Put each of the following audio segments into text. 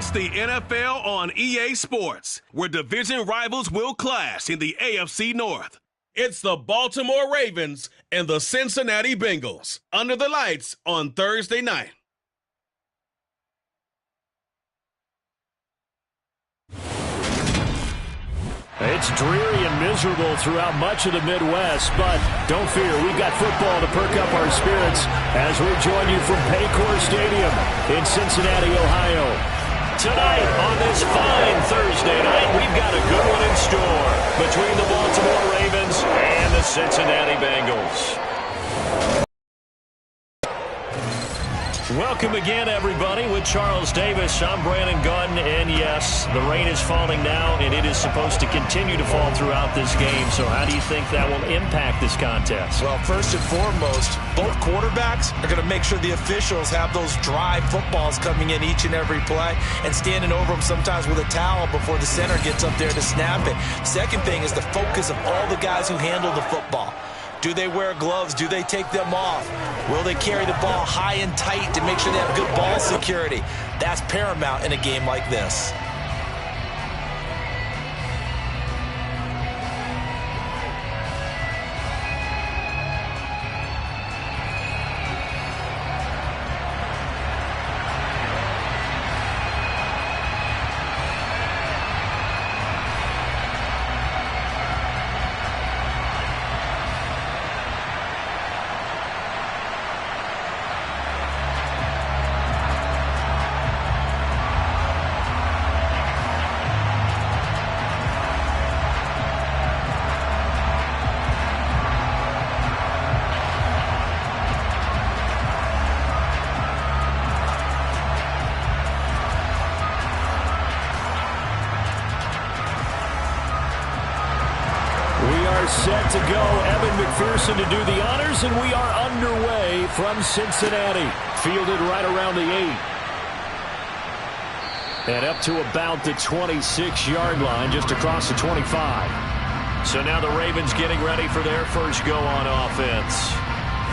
It's the NFL on EA Sports, where division rivals will clash in the AFC North. It's the Baltimore Ravens and the Cincinnati Bengals under the lights on Thursday night. It's dreary and miserable throughout much of the Midwest, but don't fear, we've got football to perk up our spirits as we join you from Paycor Stadium in Cincinnati, Ohio. Tonight, on this fine Thursday night, we've got a good one in store between the Baltimore Ravens and the Cincinnati Bengals. Welcome again, everybody, with Charles Davis. I'm Brandon Gunn, and yes, the rain is falling now, and it is supposed to continue to fall throughout this game. So how do you think that will impact this contest? Well, first and foremost, both quarterbacks are going to make sure the officials have those dry footballs coming in each and every play and standing over them sometimes with a towel before the center gets up there to snap it. Second thing is the focus of all the guys who handle the football. Do they wear gloves? Do they take them off? Will they carry the ball high and tight to make sure they have good ball security? That's paramount in a game like this. Set to go. Evan McPherson to do the honors, and we are underway from Cincinnati. Fielded right around the 8. And up to about the 26-yard line, just across the 25. So now the Ravens getting ready for their first go on offense.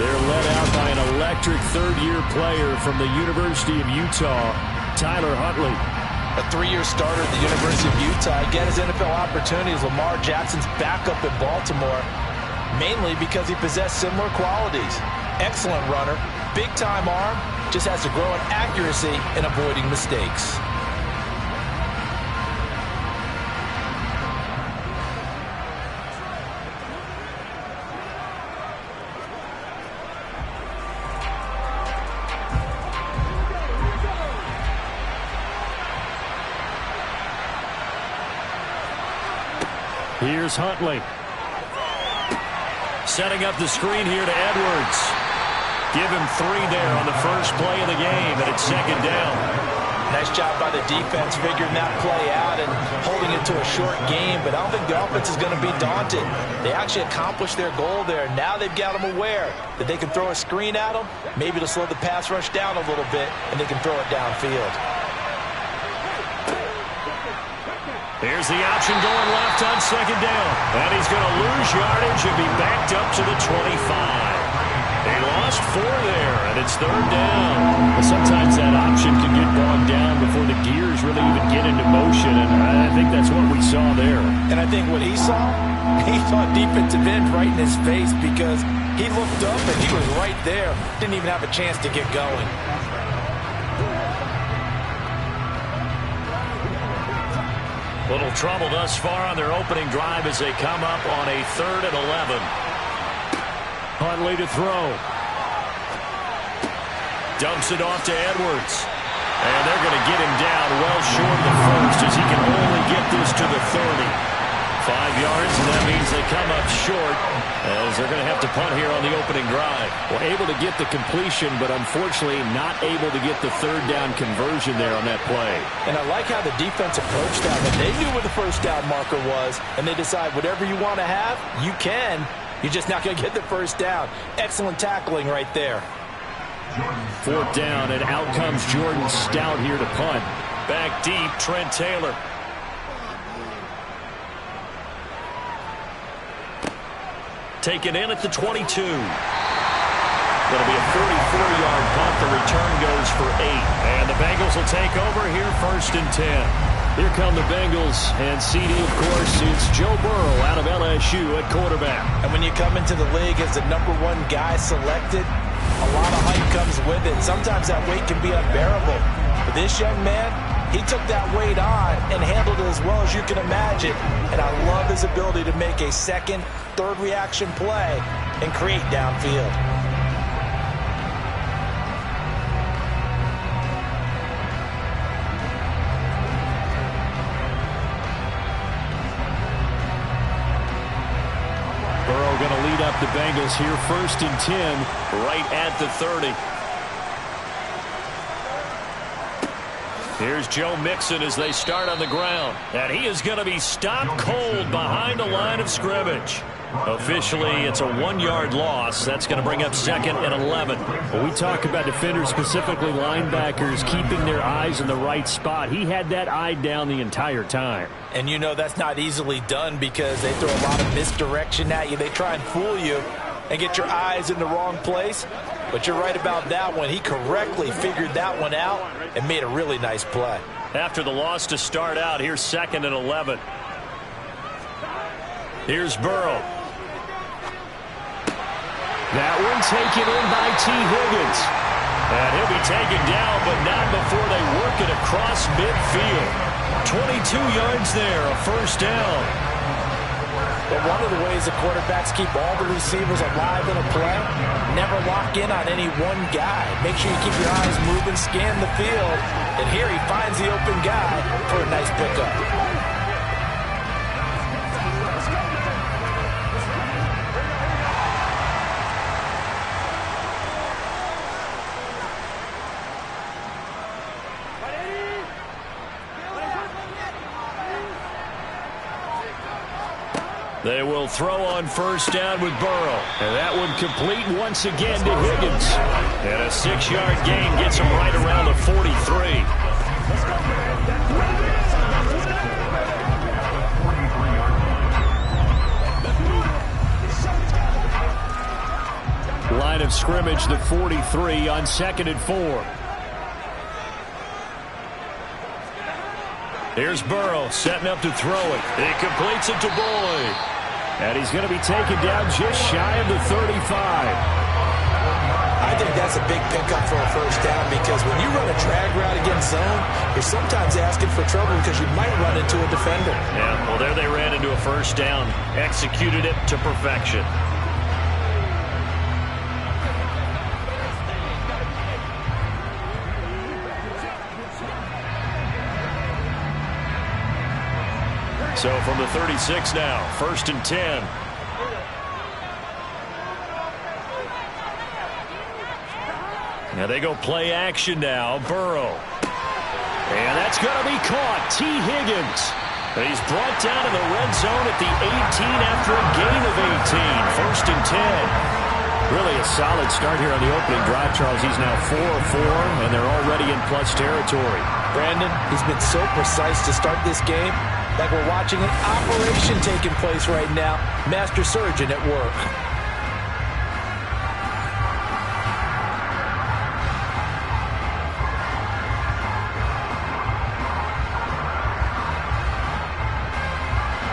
They're led out by an electric third-year player from the University of Utah, Tyler Huntley. A 3-year starter at the University of Utah. Again, his NFL opportunities. Lamar Jackson's backup in Baltimore, mainly because he possessed similar qualities. Excellent runner, big-time arm, just has to grow in accuracy and avoiding mistakes. Here's Huntley. Setting up the screen here to Edwards. Give him 3 there on the first play of the game, and it's second down. Nice job by the defense figuring that play out and holding it to a short game, but I don't think the offense is going to be daunted. They actually accomplished their goal there. Now they've got them aware that they can throw a screen at them, maybe to slow the pass rush down a little bit, and they can throw it downfield. Here's the option going left on second down. And he's going to lose yardage and be backed up to the 25. They lost 4 there, and it's third down. Well, sometimes that option can get bogged down before the gears really even get into motion, and I think that's what we saw there. And I think what he saw a defensive end right in his face because he looked up and he was right there. Didn't even have a chance to get going. Little trouble thus far on their opening drive as they come up on a 3rd and 11. Huntley to throw. Dumps it off to Edwards. And they're going to get him down well short of the first as he can only get this to the 30. 5 yards, and that means they come up short as they're going to have to punt here on the opening drive. Well, able to get the completion, but unfortunately not able to get the third down conversion there on that play. And I like how the defense approached that. But they knew where the first down marker was, and they decide whatever you want to have, you can. You're just not going to get the first down. Excellent tackling right there. 4th down, and out comes Jordan Stout here to punt. Back deep, Trent Taylor. Taken in at the 22. It'll be a 44-yard punt. The return goes for 8. And the Bengals will take over here, 1st and 10. Here come the Bengals, and CD, of course, it's Joe Burrow out of LSU at quarterback. And when you come into the league as the #1 guy selected, a lot of hype comes with it. Sometimes that weight can be unbearable. But this young man, he took that weight on and handled it as well as you can imagine. And I love his ability to make a second, third reaction play and create downfield. Burrow going to lead up the Bengals here, 1st and 10, right at the 30. Here's Joe Mixon as they start on the ground. And he is going to be stopped cold behind the line of scrimmage. Officially, it's a 1-yard loss. That's going to bring up 2nd and 11. Well, we talk about defenders, specifically linebackers, keeping their eyes in the right spot. He had that eye down the entire time. And you know that's not easily done because they throw a lot of misdirection at you. They try and fool you and get your eyes in the wrong place. But you're right about that one. He correctly figured that one out and made a really nice play. After the loss to start out, here's 2nd and 11. Here's Burrow. That one taken in by T. Higgins. And he'll be taken down, but not before they work it across midfield. 22 yards there, a 1st down. But one of the ways the quarterbacks keep all the receivers alive in a play, never lock in on any one guy. Make sure you keep your eyes moving, scan the field. And here he finds the open guy for a nice pickup. They will throw on 1st down with Burrow. And that one complete once again to Higgins. And a 6-yard gain gets him right around the 43. Line of scrimmage, the 43 on 2nd and 4. Here's Burrow setting up to throw it. He completes it to Boyd. And he's going to be taken down just shy of the 35. I think that's a big pickup for a 1st down because when you run a drag route against zone, you're sometimes asking for trouble because you might run into a defender. Yeah, well, there they ran into a 1st down. Executed it to perfection. So from the 36 now, 1st and 10. Now they go play action now. Burrow. And that's going to be caught. T. Higgins. He's brought down in the red zone at the 18 after a gain of 18. 1st and 10. Really a solid start here on the opening drive, Charles. He's now 4 of 4, and they're already in plus territory. Brandon, he's been so precise to start this game. Like we're watching an operation taking place right now. Master surgeon at work.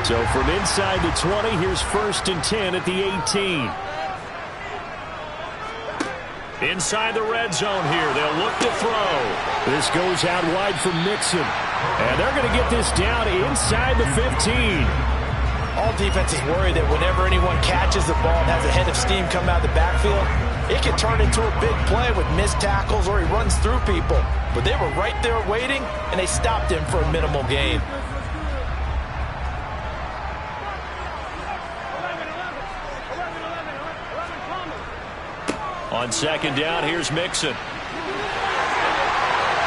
So from inside the 20, here's 1st and 10 at the 18. Inside the red zone here. They'll look to throw. This goes out wide for Mixon. And they're going to get this down inside the 15. All defenses worry that whenever anyone catches the ball and has a head of steam come out of the backfield, it can turn into a big play with missed tackles or he runs through people. But they were right there waiting, and they stopped him for a minimal gain. On 2nd down, here's Mixon.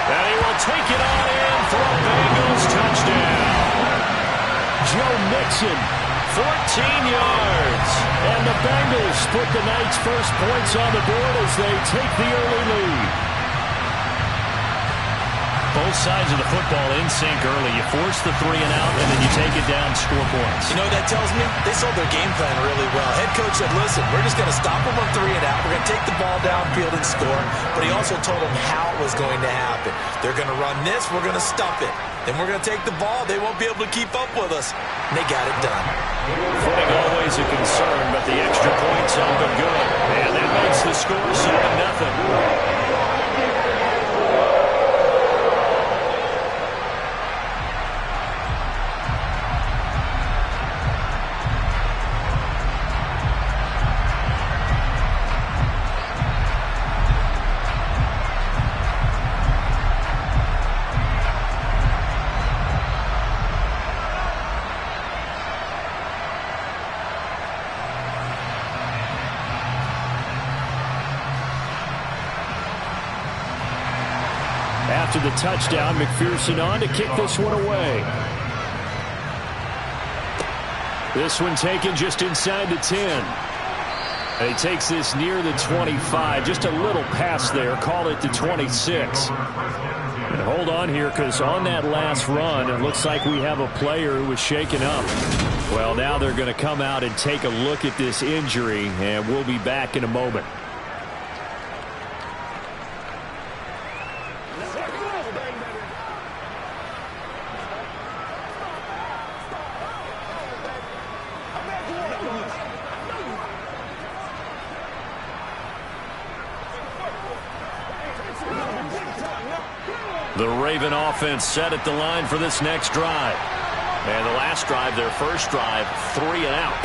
And he will take it on in for a Bengals touchdown. Joe Mixon, 14 yards. And the Bengals put the night's first points on the board as they take the early lead. Both sides of the football in sync early. You force the 3 and out, and then you take it down, score points. You know what that tells me? They sold their game plan really well. Head coach said, listen, we're just going to stop them on 3 and out. We're going to take the ball downfield and score. But he also told them how it was going to happen. They're going to run this. We're going to stop it. Then we're going to take the ball. They won't be able to keep up with us. And they got it done. Footing always a concern, but the extra points help them good. And that makes the score 7-0. After the touchdown, McPherson on to kick this one away. This one taken just inside the 10. And he takes this near the 25. Just a little pass there. Call it the 26. And hold on here, because on that last run, it looks like we have a player who was shaken up. Well, now they're going to come out and take a look at this injury, and we'll be back in a moment. The Raven offense set at the line for this next drive. And the last drive, their first drive, 3 and out.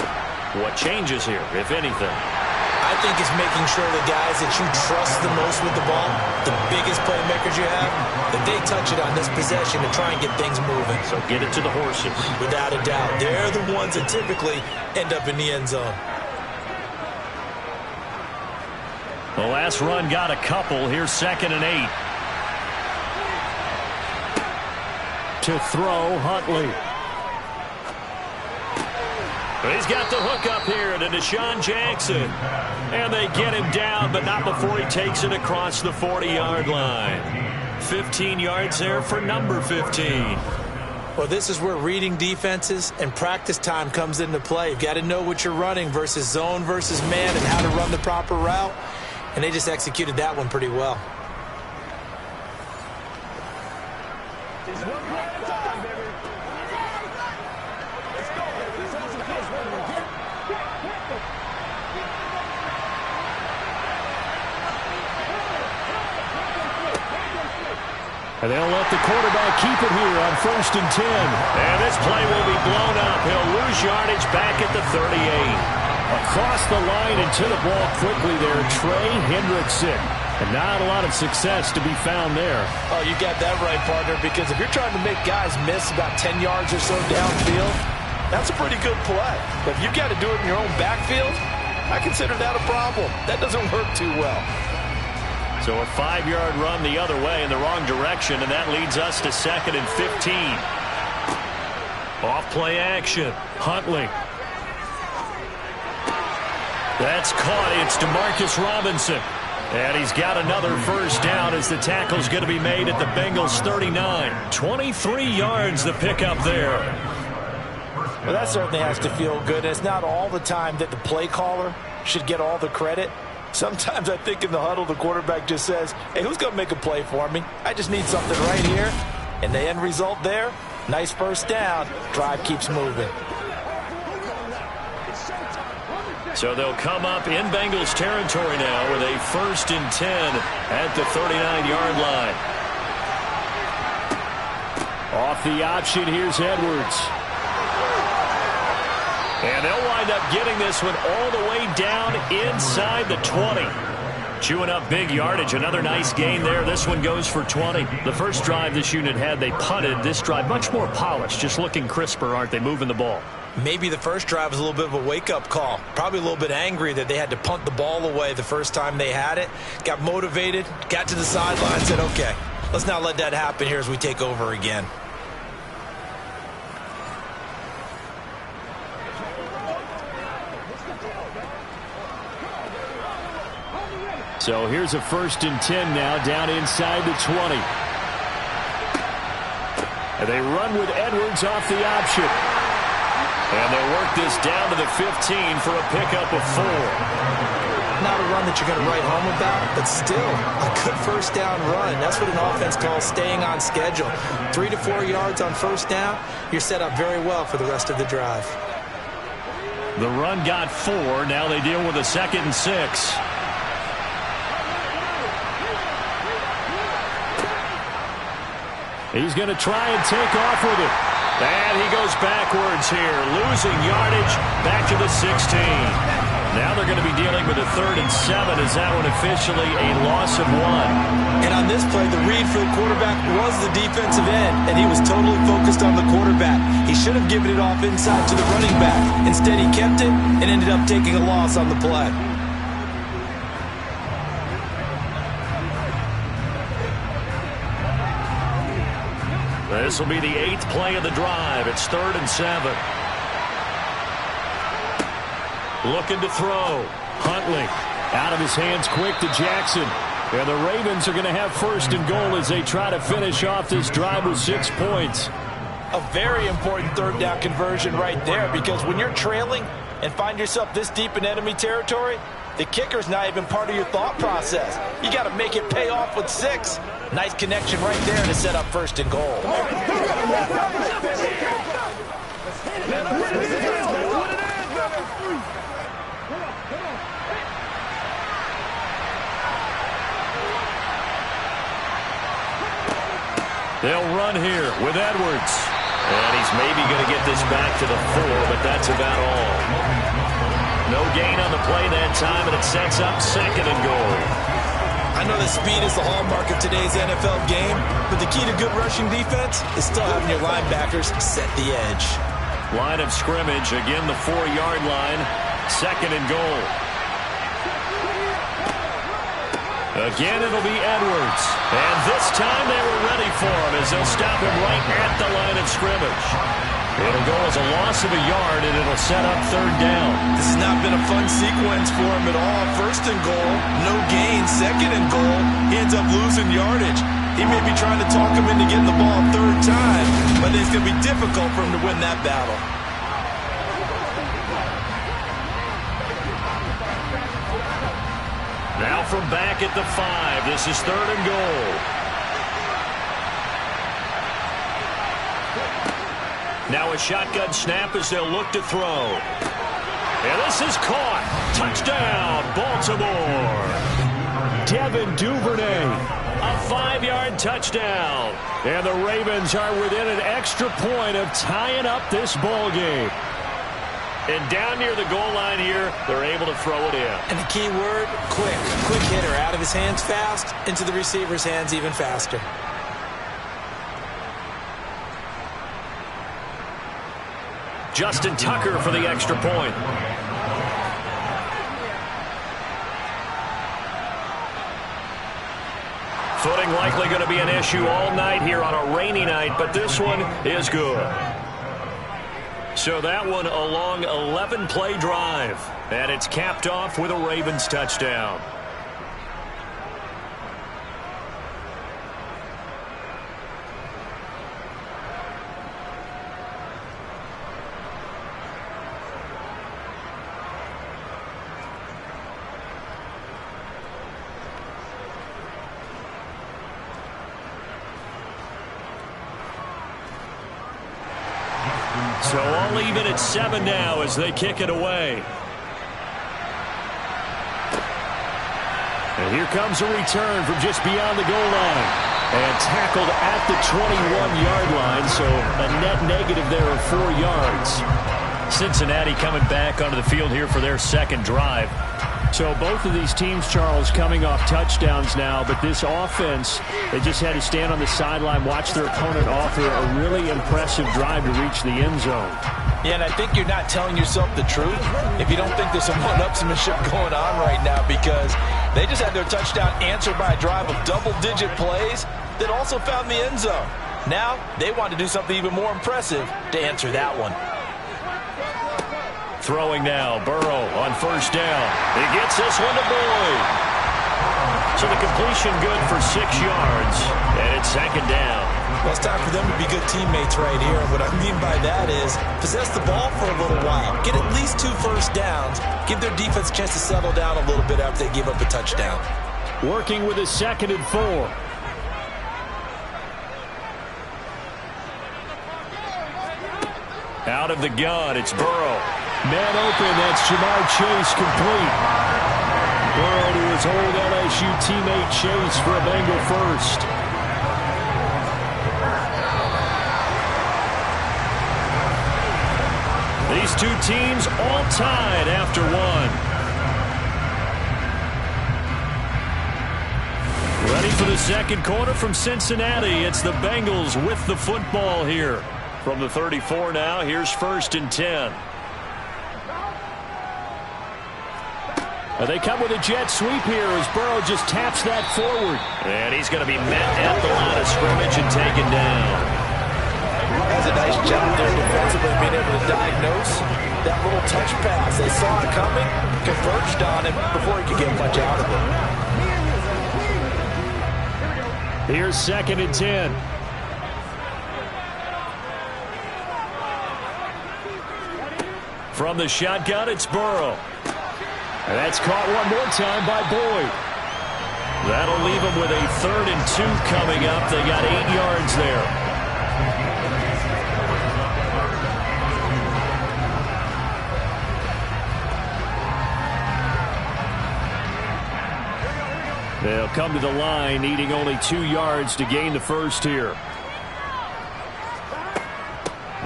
What changes here, if anything? I think it's making sure the guys that you trust the most with the ball, the biggest playmakers you have, that they touch it on this possession to try and get things moving. So get it to the horses. Without a doubt. They're the ones that typically end up in the end zone. The last run got a couple. Here's 2nd and 8. To throw, Huntley. He's got the hook up here to Deshaun Jackson. And they get him down, but not before he takes it across the 40-yard line. 15 yards there for number 15. Well, this is where reading defenses and practice time comes into play. You've got to know what you're running versus zone versus man and how to run the proper route. And they just executed that one pretty well. And they'll let the quarterback keep it here on 1st and 10. And this play will be blown up. He'll lose yardage back at the 38. Across the line and to the ball quickly there, Trey Hendrickson. And not a lot of success to be found there. Oh, you got that right, partner, because if you're trying to make guys miss about 10 yards or so downfield, that's a pretty good play. But if you've got to do it in your own backfield, I consider that a problem. That doesn't work too well. So a 5-yard run the other way in the wrong direction, and that leads us to 2nd and 15. Off play action. Huntley. That's caught. It's DeMarcus Robinson. And he's got another first down as the tackle's going to be made at the Bengals 39. 23 yards the pickup there. Well, that certainly has to feel good. It's not all the time that the play caller should get all the credit. Sometimes I think in the huddle, the quarterback just says, hey, who's going to make a play for me? I just need something right here. And the end result there, nice first down. Drive keeps moving. So they'll come up in Bengals territory now with a 1st and 10 at the 39-yard line. Off the option, here's Edwards. And they'll wind up getting this one all the way down inside the 20. Chewing up big yardage. Another nice gain there. This one goes for 20. The first drive this unit had, they punted. This drive, much more polished. Just looking crisper, aren't they, moving the ball? Maybe the first drive was a little bit of a wake-up call. Probably a little bit angry that they had to punt the ball away the first time they had it. Got motivated, got to the sideline, said, okay, let's not let that happen here as we take over again. So here's a 1st and 10 now down inside the 20. And they run with Edwards off the option. And they'll work this down to the 15 for a pickup of 4. Not a run that you're going to write home about, but still a good first down run. That's what an offense calls staying on schedule. 3 to 4 yards on first down, you're set up very well for the rest of the drive. The run got 4. Now they deal with a 2nd and 6. He's going to try and take off with it. And he goes backwards here, losing yardage back to the 16. Now they're going to be dealing with a 3rd and 7. Is that one officially a loss of 1? And on this play, the read for the quarterback was the defensive end, and he was totally focused on the quarterback. He should have given it off inside to the running back. Instead, he kept it and ended up taking a loss on the play. This will be the 8th play of the drive. It's 3rd and 7. Looking to throw. Huntley out of his hands quick to Jackson. And the Ravens are going to have 1st and goal as they try to finish off this drive with 6 points. A very important 3rd down conversion right there, because when you're trailing and find yourself this deep in enemy territory, the kicker's not even part of your thought process. You got to make it pay off with 6. Nice connection right there to set up 1st and goal. They'll run here with Edwards. And he's maybe going to get this back to the 4, but that's about all. No gain on the play that time, and it sets up 2nd and goal. I know that speed is the hallmark of today's NFL game, but the key to good rushing defense is still having your linebackers set the edge. Line of scrimmage, again the 4-yard line, 2nd and goal. Again, it'll be Edwards. And this time they were ready for him as they'll stop him right at the line of scrimmage. It'll go as a loss of a yard, and it'll set up 3rd down. This has not been a fun sequence for him at all. 1st and goal, no gain. 2nd and goal, he ends up losing yardage. He may be trying to talk him into getting the ball a 3rd time, but it's going to be difficult for him to win that battle. Now from back at the 5, this is 3rd and goal. Now a shotgun snap as they'll look to throw. And this is caught. Touchdown, Baltimore. Devin Duvernay, a 5-yard touchdown. And the Ravens are within an extra point of tying up this ball game. And down near the goal line here, they're able to throw it in. And the key word, quick. Quick hitter, out of his hands fast, into the receiver's hands even faster. Justin Tucker for the extra point. Footing likely going to be an issue all night here on a rainy night, but this one is good. So that one a long 11-play drive, and it's capped off with a Ravens touchdown. So all even at 7 now as they kick it away. And here comes a return from just beyond the goal line. And tackled at the 21-yard line, so a net negative there of 4 yards. Cincinnati coming back onto the field here for their 2nd drive. So both of these teams, Charles, coming off touchdowns now, but this offense, they just had to stand on the sideline, watch their opponent offer a really impressive drive to reach the end zone. Yeah, and I think you're not telling yourself the truth if you don't think there's some one-upsmanship going on right now, because they just had their touchdown answered by a drive of double-digit plays that also found the end zone. Now, they want to do something even more impressive to answer that one. Throwing now, Burrow on 1st down. He gets this one to Boyd. So the completion good for 6 yards, and it's second down. Well, it's time for them to be good teammates right here. And what I mean by that is possess the ball for a little while. Get at least 2 first downs. Give their defense a chance to settle down a little bit after they give up a touchdown. Working with a 2nd and 4. Out of the gun, it's Burrow. Man open, that's Jamar Chase complete. Burrow to his old LSU teammate Chase for a Bengal first. These two teams all tied after 1. Ready for the second quarter from Cincinnati. It's the Bengals with the football here. From the 34 now, here's 1st and 10. They come with a jet sweep here as Burrow just taps that forward. And he's going to be met at the line of scrimmage and taken down. That's a nice job there defensively, being able to diagnose that little touch pass. They saw it coming, converged on him before he could get much out of it. Here's 2nd and 10. From the shotgun, it's Burrow. And that's caught one more time by Boyd. That'll leave them with a 3rd and 2 coming up. They got 8 yards there. They'll come to the line, needing only 2 yards to gain the first here.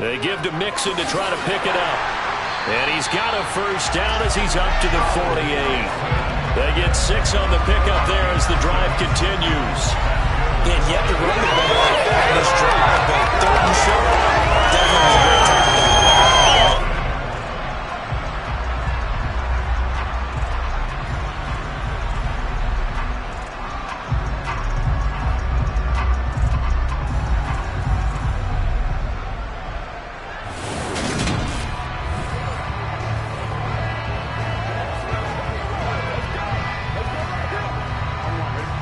They give to Mixon to try to pick it up. And he's got a first down as he's up to the 48. They get 6 on the pickup there as the drive continues. And yet to run the ball in this drive, but 3rd and short, definitely a great time.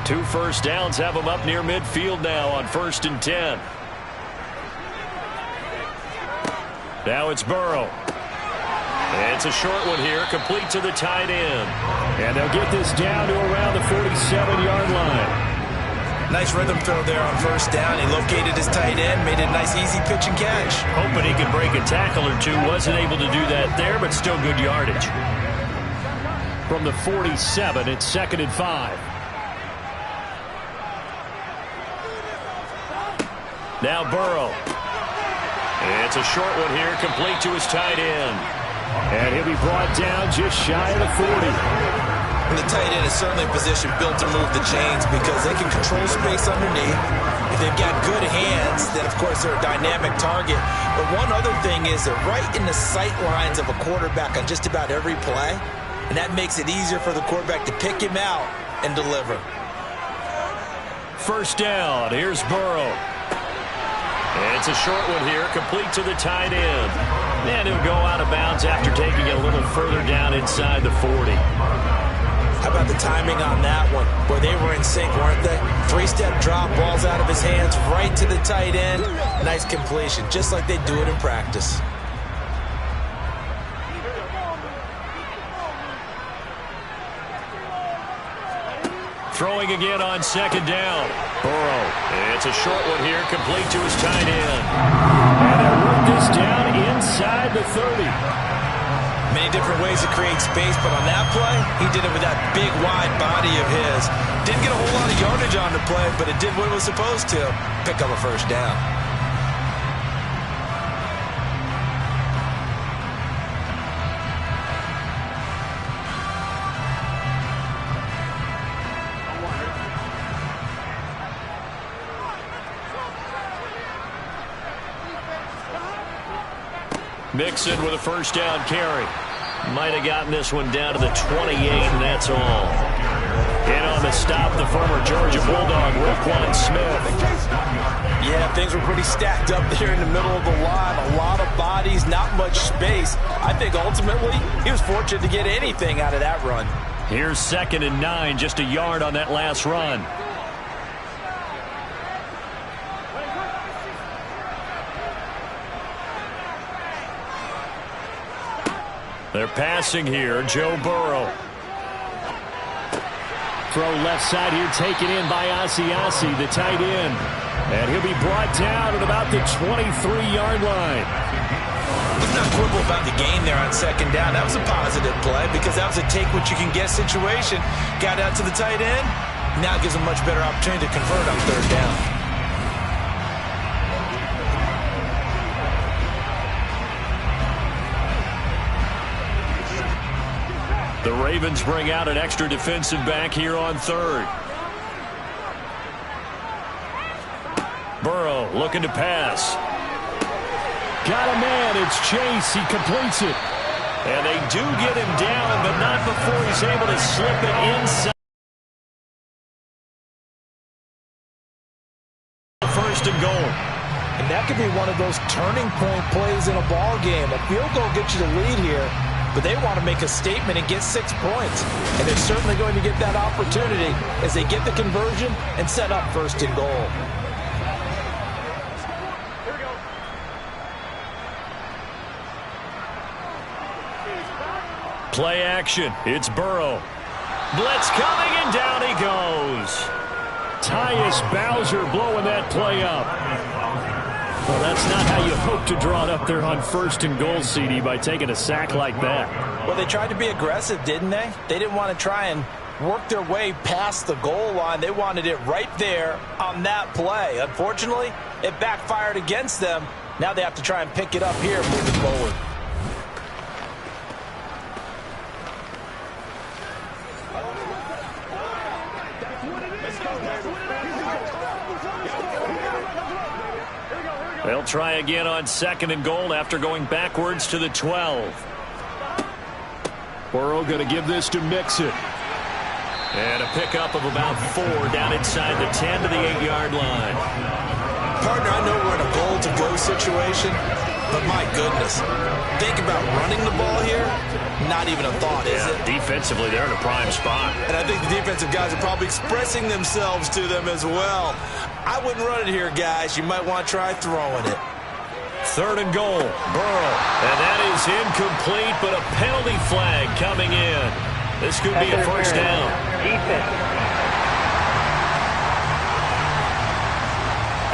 Two first downs have them up near midfield now on 1st and 10. Now it's Burrow. It's a short one here, complete to the tight end. And they'll get this down to around the 47-yard line. Nice rhythm throw there on 1st down. He located his tight end, made it a nice easy pitch and catch. Hoping he could break a tackle or two. Wasn't able to do that there, but still good yardage. From the 47, it's 2nd and 5. Now Burrow. It's a short one here, complete to his tight end. And he'll be brought down just shy of the 40. And the tight end is certainly a position built to move the chains because they can control space underneath. If they've got good hands, then of course they're a dynamic target. But one other thing is they're right in the sight lines of a quarterback on just about every play. And that makes it easier for the quarterback to pick him out and deliver. First down, here's Burrow. It's a short one here, complete to the tight end. And he'll go out of bounds after taking it a little further down inside the 40. How about the timing on that one? Boy, they were in sync, weren't they? 3-step drop, balls out of his hands, right to the tight end. Nice completion, just like they do it in practice. Throwing again on 2nd down. Burrow. It's a short one here, complete to his tight end. And they'll work this down inside the 30. Many different ways to create space, but on that play, he did it with that big, wide body of his. Didn't get a whole lot of yardage on the play, but it did what it was supposed to. Pick up a first down. Mixon with a first down carry. Might have gotten this one down to the 28, and that's all. In on the stop, the former Georgia Bulldog, Roquan Smith. Yeah, things were pretty stacked up there in the middle of the line. A lot of bodies, not much space. I think ultimately he was fortunate to get anything out of that run. Here's 2nd and 9, just a yard on that last run. They're passing here, Joe Burrow. Throw left side here, taken in by Asiasi, the tight end. And he'll be brought down at about the 23-yard line. Let's not quibble about the gain there on 2nd down. That was a positive play because that was a take-what-you-can-get situation. Got out to the tight end. Now gives a much better opportunity to convert on 3rd down. The Ravens bring out an extra defensive back here on 3rd. Burrow looking to pass. Got a man. It's Chase. He completes it. And they do get him down, but not before he's able to slip it inside. 1st and goal. And that could be one of those turning point plays in a ball game. A field goal gets you the lead here, but they want to make a statement and get 6 points. And they're certainly going to get that opportunity as they get the conversion and set up 1st and goal. Play action. It's Burrow. Blitz coming, and down he goes. Tyus Bowser blowing that play up. Well, that's not how you hope to draw it up there on 1st and goal, CD, by taking a sack like that. Well, they tried to be aggressive, didn't they? They didn't want to try and work their way past the goal line. They wanted it right there on that play. Unfortunately, it backfired against them. Now they have to try and pick it up here moving forward. They'll try again on 2nd and goal after going backwards to the 12. Burrow going to give this to Mixon. And a pickup of about 4 down inside the 10 to the 8-yard line. Partner, I know we're in a goal-to-go situation, but my goodness, think about running the ball here. Not even a thought, is it? Defensively, they're in a prime spot. And I think the defensive guys are probably expressing themselves to them as well. I wouldn't run it here, guys. You might want to try throwing it. 3rd and goal. Burrow. And that is incomplete, but a penalty flag coming in. This could be a 1st down.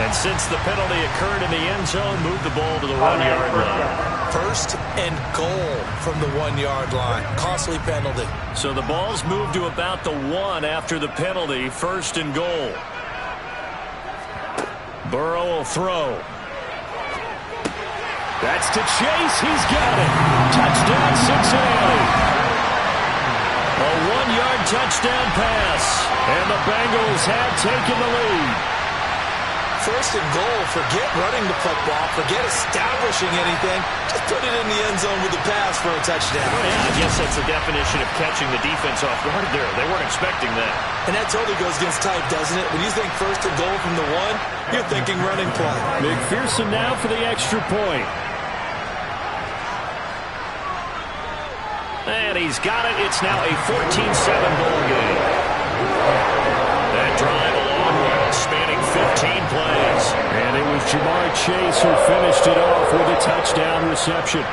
And since the penalty occurred in the end zone, move the ball to the 1-yard line. 1st and goal from the 1-yard line. Costly penalty. So the ball's moved to about the 1 after the penalty. 1st and goal. Burrow will throw. That's to Chase. He's got it. Touchdown, Cincinnati. A 1-yard touchdown pass. And the Bengals have taken the lead. 1st and goal. Forget running the football. Forget establishing anything. Just put it in the end zone with the pass for a touchdown. Oh, yeah, I guess that's the definition of catching the defense off guard there. They weren't expecting that. And that totally goes against type, doesn't it? When you think 1st and goal from the 1, you're thinking running play. McPherson now for the extra point. And he's got it. It's now a 14-7 ball game. That drive a long one, spanning 15 plays. And it was Jamar Chase who finished it off with a touchdown reception.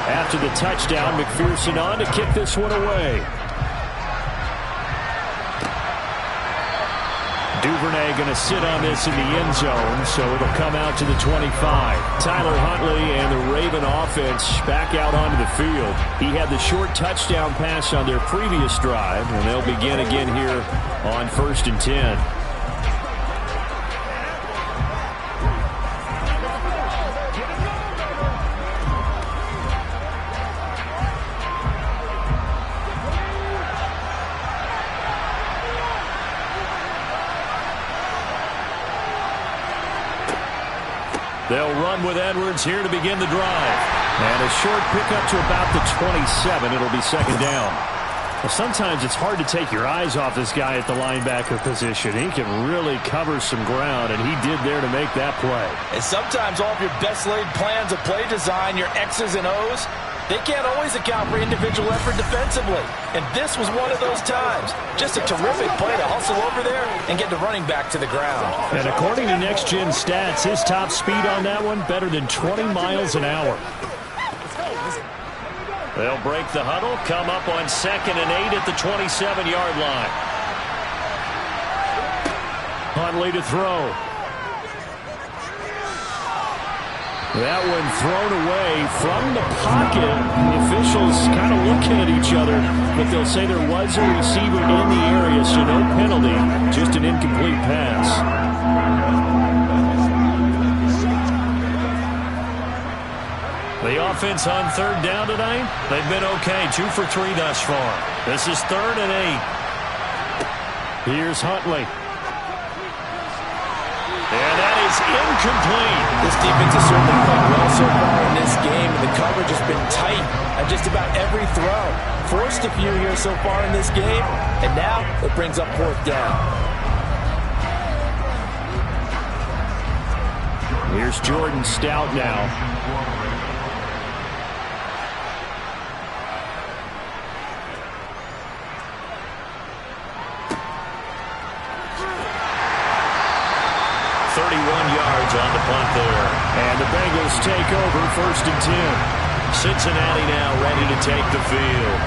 After the touchdown, McPherson on to kick this one away. Duvernay going to sit on this in the end zone, so it'll come out to the 25. Tyler Huntley and the Raven offense back out onto the field. He had the short touchdown pass on their previous drive, and they'll begin again here on 1st and 10. They'll run with Edwards here to begin the drive. And a short pickup to about the 27. It'll be second down. Well, sometimes it's hard to take your eyes off this guy at the linebacker position. He can really cover some ground, and he did there to make that play. And sometimes all of your best laid plans of play design, your X's and O's, they can't always account for individual effort defensively. And this was one of those times. Just a terrific play to hustle over there and get the running back to the ground. And according to Next Gen Stats, his top speed on that one, better than 20 miles an hour. They'll break the huddle, come up on 2nd and 8 at the 27-yard line. Huntley to throw. That one thrown away from the pocket. The officials kind of looking at each other, but they'll say there was a receiver in the area, so no penalty, just an incomplete pass. The offense on 3rd down tonight, they've been okay, 2 for 3 thus far. This is 3rd and 8. Here's Huntley. And that is incomplete. This defense has certainly played well so far in this game, and the coverage has been tight on just about every throw. Forced a few here so far in this game, and now it brings up 4th down. Here's Jordan Stout now. On the punt there. And the Bengals take over 1st and 10. Cincinnati now ready to take the field.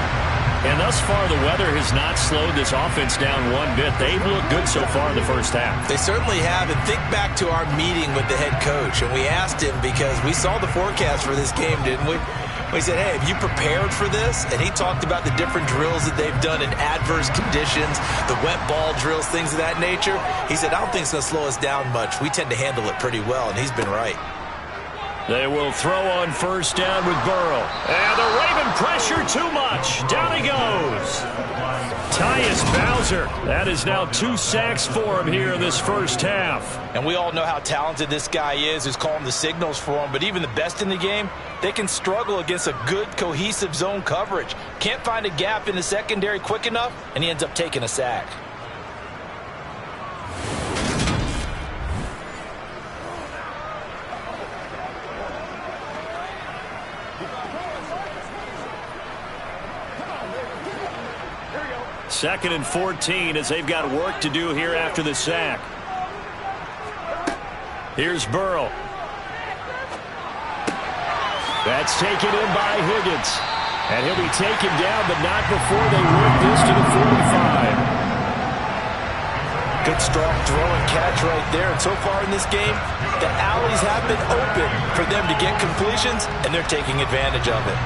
And thus far, the weather has not slowed this offense down one bit. They've looked good so far in the first half. They certainly have. And think back to our meeting with the head coach. And we asked him, because we saw the forecast for this game, didn't we? We said, hey, have you prepared for this? And he talked about the different drills that they've done in adverse conditions, the wet ball drills, things of that nature. He said, I don't think it's going to slow us down much. We tend to handle it pretty well, and he's been right. They will throw on 1st down with Burrow. And the Raven pressure too much. Down he goes. Tyus Bowser. That is now 2 sacks for him here in this first half. And we all know how talented this guy is, who's calling the signals for him. But even the best in the game, they can struggle against a good, cohesive zone coverage. Can't find a gap in the secondary quick enough, and he ends up taking a sack. Second and 14 as they've got work to do here after the sack. Here's Burrow. That's taken in by Higgins. And he'll be taken down, but not before they work this to the 45. Good, strong throw and catch right there. And so far in this game, the alleys have been open for them to get completions, and they're taking advantage of it.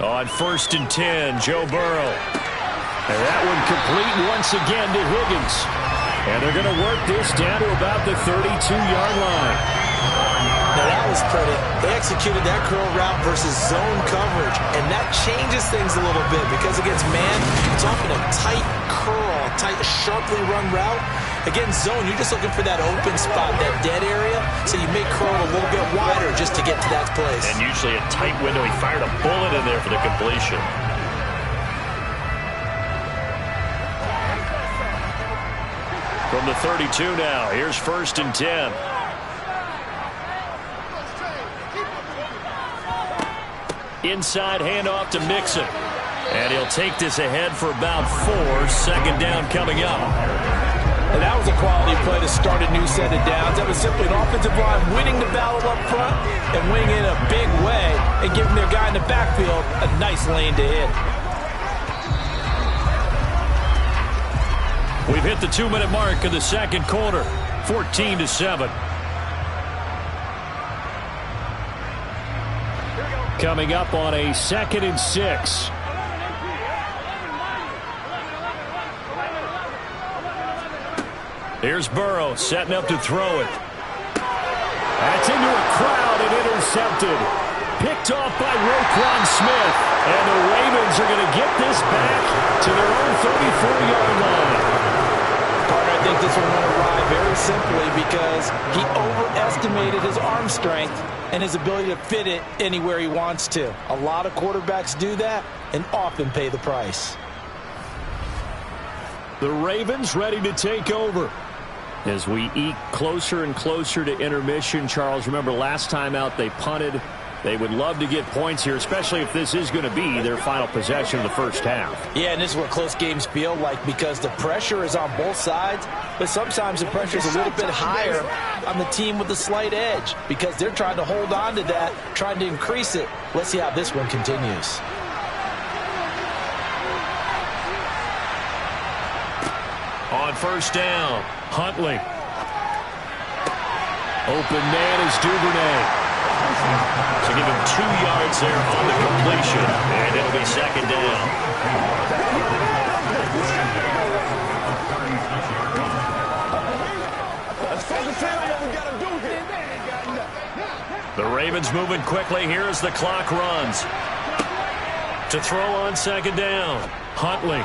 On 1st and 10, Joe Burrow. And that one complete once again to Higgins. And they're going to work this down to about the 32-yard line. Now that was pretty. They executed that curl route versus zone coverage, and that changes things a little bit because against man, it's often a tight curl, tight, sharply run route. Against zone, you're just looking for that open spot, that dead area, so you may curl a little bit wider just to get to that place. And usually a tight window. He fired a bullet in there for the completion. From the 32 now, here's 1st and 10. Inside handoff to Mixon. And he'll take this ahead for about 4. 2nd down coming up. And that was a quality play to start a new set of downs. That was simply an offensive line winning the battle up front and winning in a big way and giving their guy in the backfield a nice lane to hit. We've hit the 2-minute mark of the second quarter. 14-7. Coming up on a 2nd and 6. Here's Burrow setting up to throw it. That's into a crowd and intercepted. Picked off by Roquan Smith. And the Ravens are going to get this back to their own 34-yard line. Carter, I think this one went awry very simply because he overestimated his arm strength and his ability to fit it anywhere he wants to. A lot of quarterbacks do that and often pay the price. The Ravens ready to take over. As we eke closer and closer to intermission, Charles, remember last time out they punted. They would love to get points here, especially if this is going to be their final possession of the first half. Yeah, and this is what close games feel like because the pressure is on both sides, but sometimes the pressure is a little bit higher on the team with the slight edge because they're trying to hold on to that, trying to increase it. Let's see how this one continues. On first down, Huntley. Open man is Duvernay. So give him 2 yards there on the completion, and it'll be second down. The Ravens moving quickly here as the clock runs. To throw on second down, Huntley.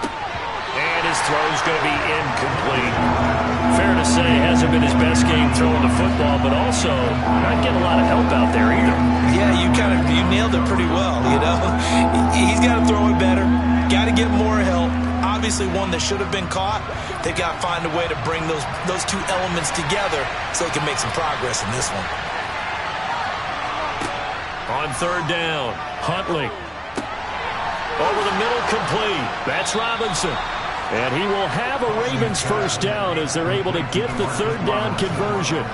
And his throw's going to be incomplete. Fair to say, hasn't been his best game throwing the football, but also not getting a lot of help out there either. Yeah, you nailed it pretty well, you know. He's got to throw it better, got to get more help. Obviously one that should have been caught. They got to find a way to bring those two elements together so they can make some progress in this one. On third down, Huntley. Over the middle, complete. That's Robinson. And he will have a Ravens first down as they're able to get the third down conversion.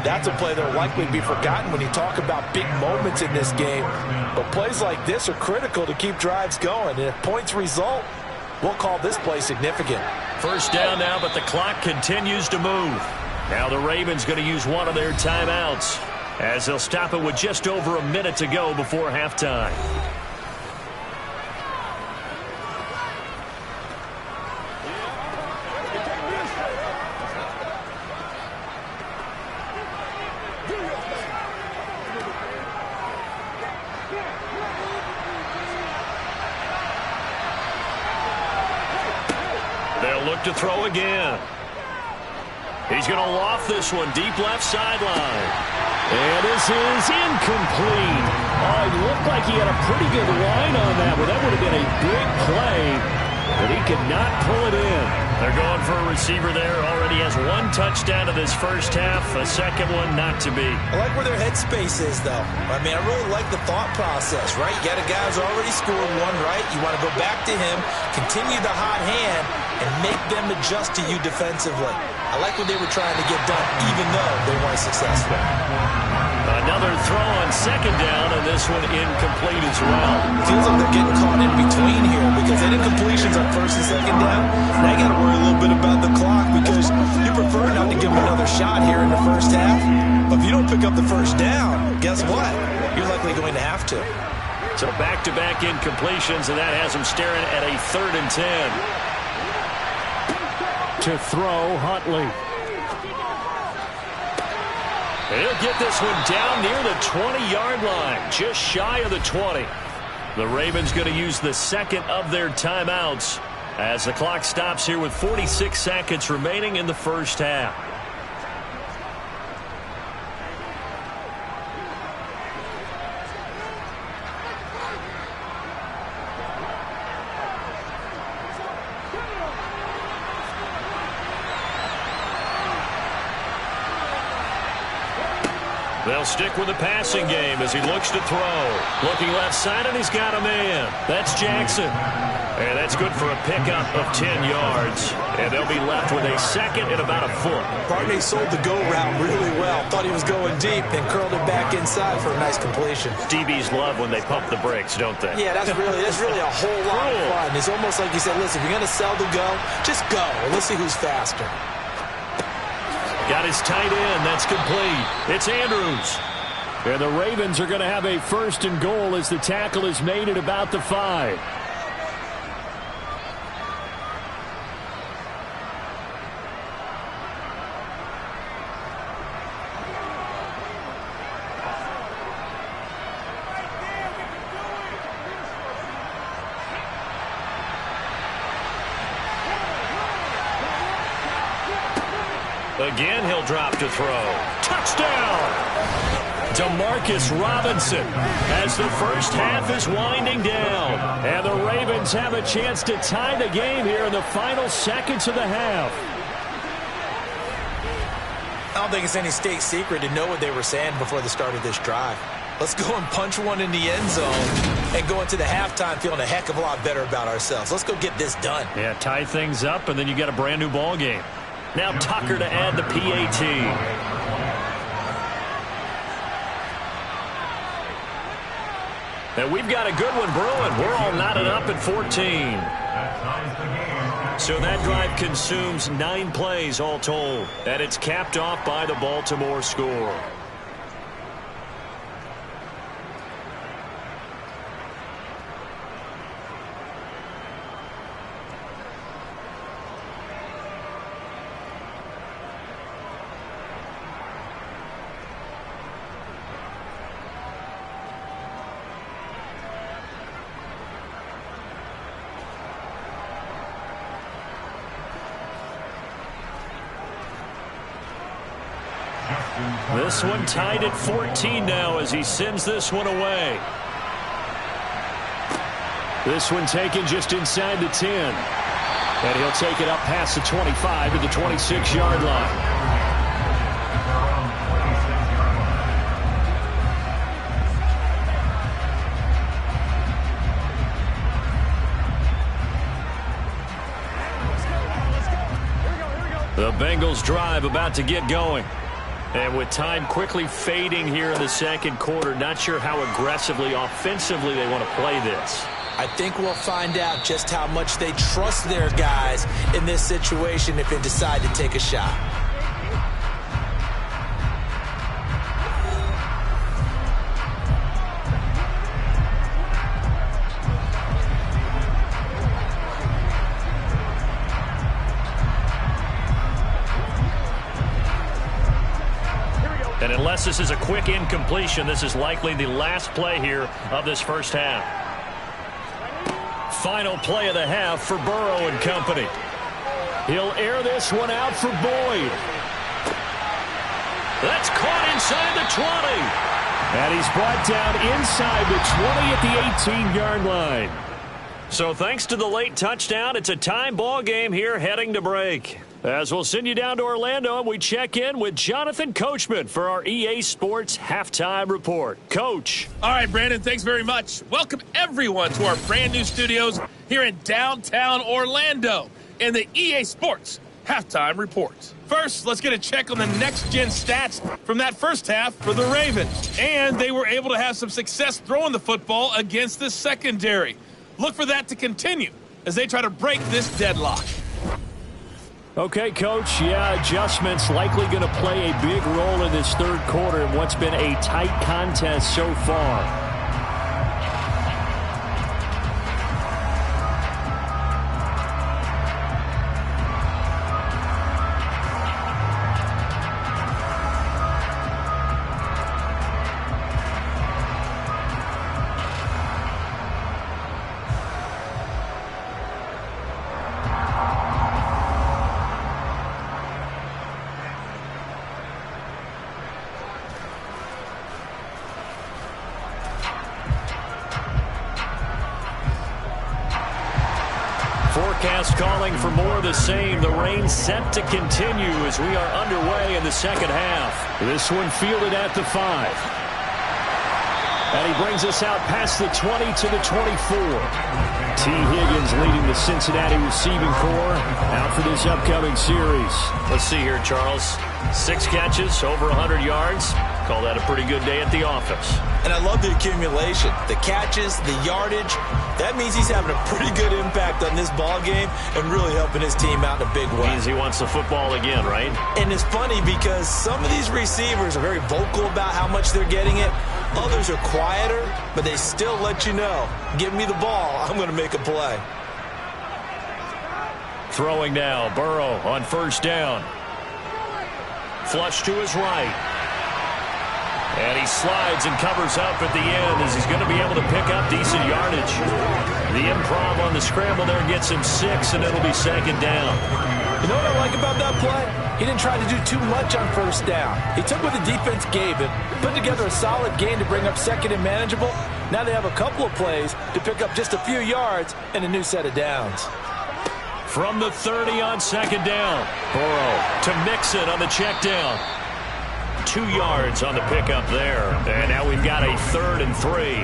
That's a play that will likely be forgotten when you talk about big moments in this game. But plays like this are critical to keep drives going. And if points result, we'll call this play significant. First down now, but the clock continues to move. Now the Ravens going to use one of their timeouts as they'll stop it with just over a minute to go before halftime. To throw again. He's going to loft this one deep left sideline. And this is incomplete. Oh, it looked like he had a pretty good line on that one. That would have been a big play, but he could not pull it in. They're going for a receiver there. Already has 1 touchdown in this first half. A second one not to be. I like where their headspace is, though. I mean, I really like the thought process, right? You got a guy who's already scored one, right? You want to go back to him, continue the hot hand, and make them adjust to you defensively. I like what they were trying to get done, even though they weren't successful. Another throw on second down, and this one incomplete as well. Feels like they're getting caught in between here because they did incompletions on first and second down. Now you got to worry a little bit about the clock because you prefer not to give them another shot here in the first half. But if you don't pick up the first down, guess what? You're likely going to have to. So back-to-back incompletions, and that has them staring at a 3rd and 10. To throw, Huntley. He'll get this one down near the 20-yard line, just shy of the 20. The Ravens going to use the second of their timeouts as the clock stops here with 46 seconds remaining in the first half. They'll stick with the passing game as he looks to throw. Looking left side, and he's got a man. That's Jackson. And that's good for a pickup of 10 yards. And they'll be left with a second and about a foot. Barney sold the go route really well. Thought he was going deep and curled it back inside for a nice completion. DBs love when they pump the brakes, don't they? Yeah, that's really a whole lot of fun. It's almost like you said, listen, if you're going to sell the go, just go. And let's see who's faster. Got his tight end. That's complete. It's Andrews. And the Ravens are going to have a first and goal as the tackle is made at about the 5. Again, he'll drop to throw. Touchdown! Demarcus Robinson as the first half is winding down. And the Ravens have a chance to tie the game here in the final seconds of the half. I don't think it's any state secret to know what they were saying before the start of this drive. Let's go and punch one in the end zone and go into the halftime feeling a heck of a lot better about ourselves. Let's go get this done. Yeah, tie things up, and then you get a brand new ball game. Now Tucker to add the PAT. And we've got a good one brewing. We're all knotted up at 14. So that drive consumes 9 plays all told. And it's capped off by the Baltimore score. This one tied at 14 now as he sends this one away. This one taken just inside the 10. And he'll take it up past the 25 to the 26-yard line. The Bengals drive about to get going. And with time quickly fading here in the second quarter, not sure how aggressively, offensively they want to play this. I think we'll find out just how much they trust their guys in this situation if they decide to take a shot. And unless this is a quick incompletion, this is likely the last play here of this first half. Final play of the half for Burrow and company. He'll air this one out for Boyd. That's caught inside the 20. And he's brought down inside the 20 at the 18-yard line. So thanks to the late touchdown, it's a time ball game here heading to break. As we'll send you down to Orlando, and we check in with Jonathan Coachman for our EA Sports Halftime Report. Coach. All right, Brandon, thanks very much. Welcome, everyone, to our brand new studios here in downtown Orlando in the EA Sports Halftime Report. First, let's get a check on the next-gen stats from that first half for the Ravens. And they were able to have some success throwing the football against the secondary. Look for that to continue as they try to break this deadlock. Okay, Coach, yeah, adjustments likely going to play a big role in this third quarter in what's been a tight contest so far. Forecast calling for more of the same. The rain set to continue as we are underway in the second half. This one fielded at the 5. And he brings us out past the 20 to the 24. T. Higgins leading the Cincinnati receiving corps out for this upcoming series. Let's see here, Charles. 6 catches, over 100 yards. Call that a pretty good day at the office. And I love the accumulation, the catches, the yardage. That means he's having a pretty good impact on this ball game and really helping his team out in a big way. Means he wants the football again, right? And it's funny because some of these receivers are very vocal about how much they're getting it. Others are quieter, but they still let you know, give me the ball, I'm going to make a play. Throwing now, Burrow on first down. Flush to his right. And he slides and covers up at the end as he's going to be able to pick up decent yardage. The improv on the scramble there gets him 6, and it'll be second down. You know what I like about that play? He didn't try to do too much on first down. He took what the defense gave him, put together a solid gain to bring up second and manageable. Now they have a couple of plays to pick up just a few yards and a new set of downs. From the 30 on second down, Burrow to Mixon on the check down. 2 yards on the pickup there. And now we've got a 3rd and 3.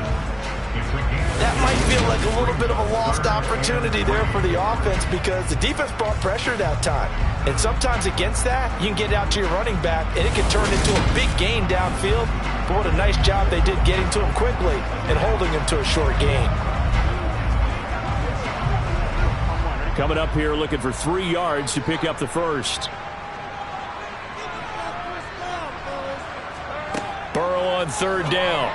That might feel like a little bit of a lost opportunity there for the offense because the defense brought pressure that time. And sometimes against that, you can get out to your running back, and it can turn into a big gain downfield. But what a nice job they did getting to him quickly and holding him to a short gain. Coming up here looking for 3 yards to pick up the first. Burrow on 3rd down.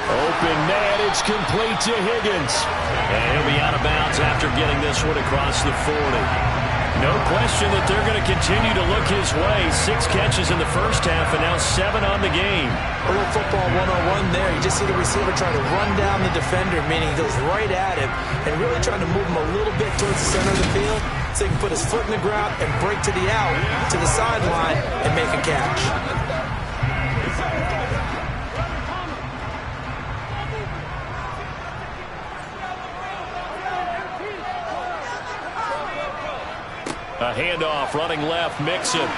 Open man, it's complete to Higgins. And he'll be out of bounds after getting this one across the 40. No question that they're going to continue to look his way. 6 catches in the first half and now 7 on the game. A little football 101 there. You just see the receiver trying to run down the defender, meaning he goes right at him and really trying to move him a little bit towards the center of the field so he can put his foot in the ground and break to the out, to the sideline, and make a catch. A handoff, running left, Mixon. And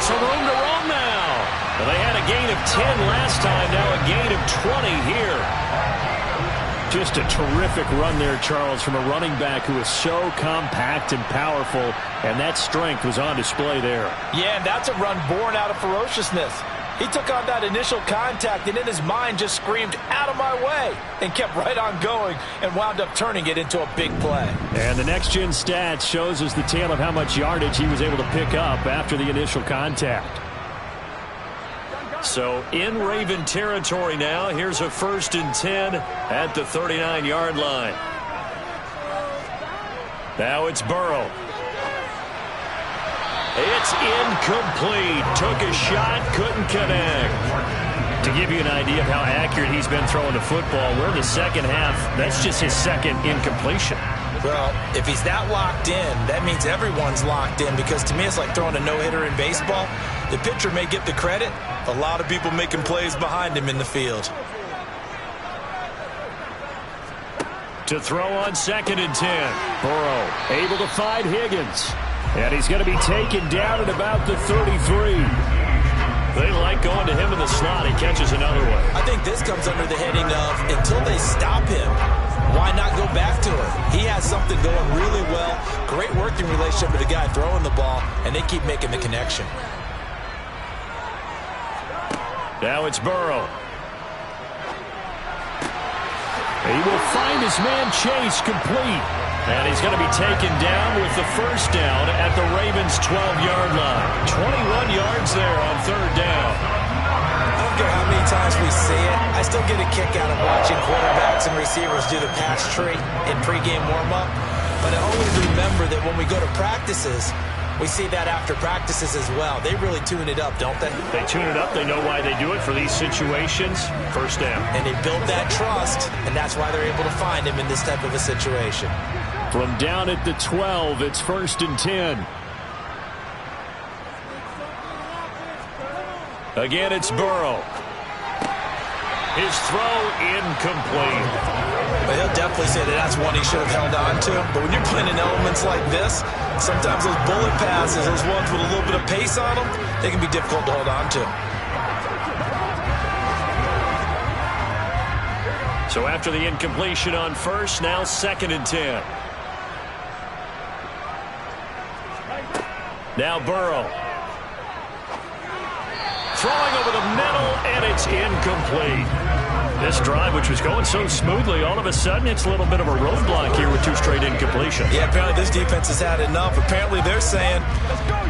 some room to run now. Well, they had a gain of 10 last time, now a gain of 20 here. Just a terrific run there, Charles, from a running back who is so compact and powerful, and that strength was on display there. Yeah, and that's a run born out of ferociousness. He took on that initial contact and in his mind just screamed, "Out of my way," and kept right on going and wound up turning it into a big play. And the next-gen stats shows us the tale of how much yardage he was able to pick up after the initial contact. So in Raven territory now, here's a 1st and 10 at the 39-yard line. Now it's Burrow. It's incomplete. Took a shot, couldn't connect. To give you an idea of how accurate he's been throwing the football, we're in the second half. That's just his 2nd incompletion. Well, if he's that locked in, that means everyone's locked in because to me it's like throwing a no-hitter in baseball. The pitcher may get the credit. A lot of people making plays behind him in the field. To throw on 2nd and 10. Burrow able to find Higgins. And he's going to be taken down at about the 33. They like going to him in the slot. He catches another one. I think this comes under the heading of until they stop him, why not go back to him? He has something going really well. Great working relationship with the guy throwing the ball, and they keep making the connection. Now it's Burrow. He will find his man Chase complete. And he's going to be taken down with the first down at the Ravens' 12-yard line. 21 yards there on 3rd down. I don't care how many times we see it. I still get a kick out of watching quarterbacks and receivers do the pass tree in pregame warm-up. But I always remember that when we go to practices, we see that after practices as well. They really tune it up, don't they? They tune it up. They know why they do it for these situations. First down. And they build that trust, and that's why they're able to find him in this type of a situation. From down at the 12, it's 1st and 10. Again, it's Burrow. His throw incomplete. But he'll definitely say that that's one he should have held on to. But when you're playing in elements like this, sometimes those bullet passes, those ones with a little bit of pace on them, they can be difficult to hold on to. So after the incompletion on 1st, now 2nd and 10. Now Burrow. Throwing over the middle, and it's incomplete. This drive, which was going so smoothly, all of a sudden it's a little bit of a roadblock here with 2 straight incompletions. Yeah, apparently this defense has had enough. Apparently they're saying,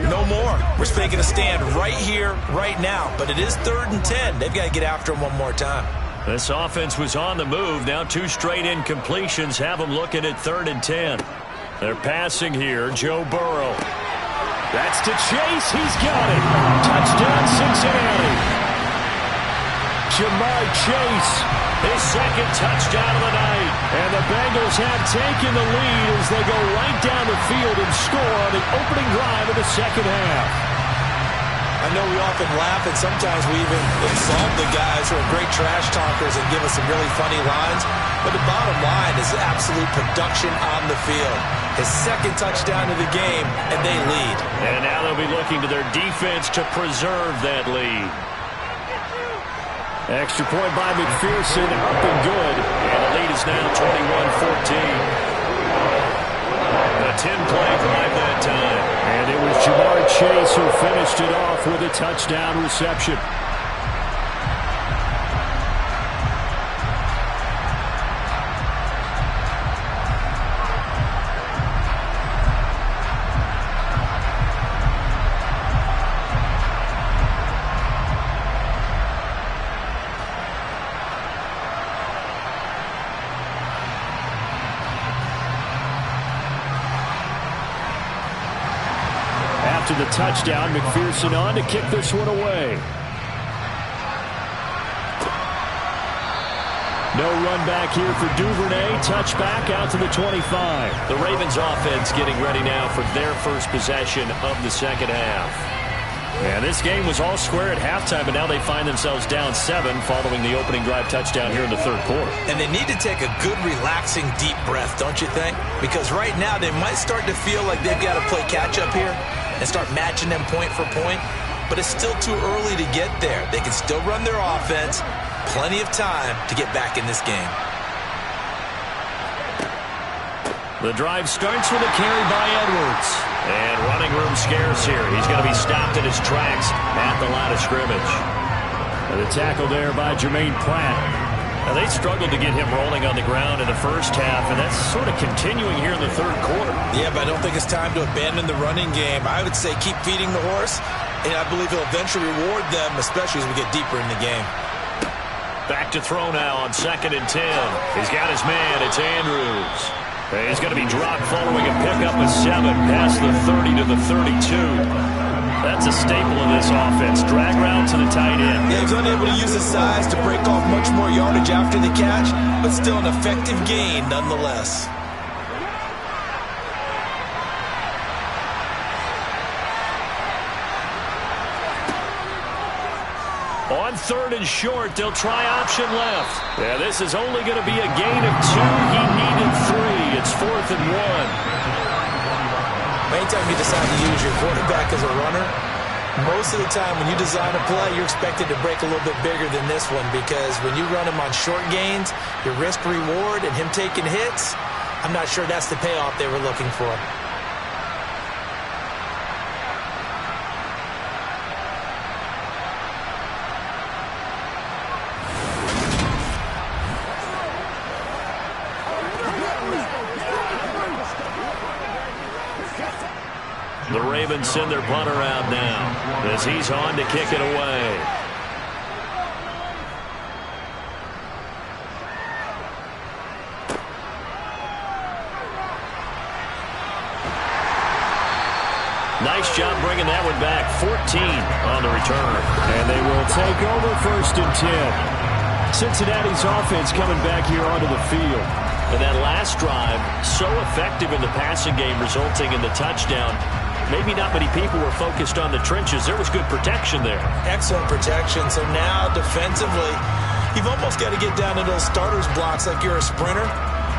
no more. We're making a stand right here, right now. But it is 3rd and 10. They've got to get after him one more time. This offense was on the move. Now 2 straight incompletions have them looking at 3rd and 10. They're passing here. Joe Burrow. That's to Chase. He's got it. Touchdown, Cincinnati. Jamar Chase His second touchdown of the night. And the Bengals have taken the lead as they go right down the field and score on the opening drive of the second half. I know we often laugh, and sometimes we even insult the guys who are great trash talkers and give us some really funny lines. But the bottom line is absolute production on the field. His second touchdown of the game, and they lead. And now they'll be looking to their defense to preserve that lead. Extra point by McPherson, up and good. And the lead is now 21-14. A 10-play drive that time. And it was Jamar Chase who finished it off with a touchdown reception. To the touchdown, McPherson on to kick this one away. No run back here for Duvernay. Touchback out to the 25. The Ravens offense getting ready now for their first possession of the second half. And this game was all square at halftime, but now they find themselves down 7 following the opening drive touchdown here in the third quarter. And they need to take a good, relaxing, deep breath, don't you think? Because right now they might start to feel like they've got to play catch-up here and start matching them point for point. But it's still too early to get there. They can still run their offense. Plenty of time to get back in this game. The drive starts with a carry by Edwards. And running room scarce here. He's going to be stopped in his tracks at the line of scrimmage. And the tackle there by Jermaine Pratt. Now, they struggled to get him rolling on the ground in the first half, and that's sort of continuing here in the third quarter. Yeah, but I don't think it's time to abandon the running game. I would say keep feeding the horse, and I believe he'll eventually reward them, especially as we get deeper in the game. Back to throw now on 2nd and 10. He's got his man. It's Andrews. He's going to be dropped following a pickup of 7 past the 30 to the 32. That's a staple of this offense. Drag route to the tight end. Yeah, he's unable to use his size to break off much more yardage after the catch, but still an effective gain nonetheless. On 3rd and short, they'll try option left. Yeah, this is only going to be a gain of 2. He needed 3. It's 4th and 1. Anytime you decide to use your quarterback as a runner, most of the time when you design a play, you're expected to break a little bit bigger than this one, because when you run him on short gains, your risk-reward and him taking hits, I'm not sure that's the payoff they were looking for. The Ravens send their punter out now as he's on to kick it away. Nice job bringing that one back. 14 on the return. And they will take over 1st and 10. Cincinnati's offense coming back here onto the field. And that last drive, so effective in the passing game, resulting in the touchdown. Maybe not many people were focused on the trenches. There was good protection there. Excellent protection. So now, defensively, you've almost got to get down to those starters blocks like you're a sprinter.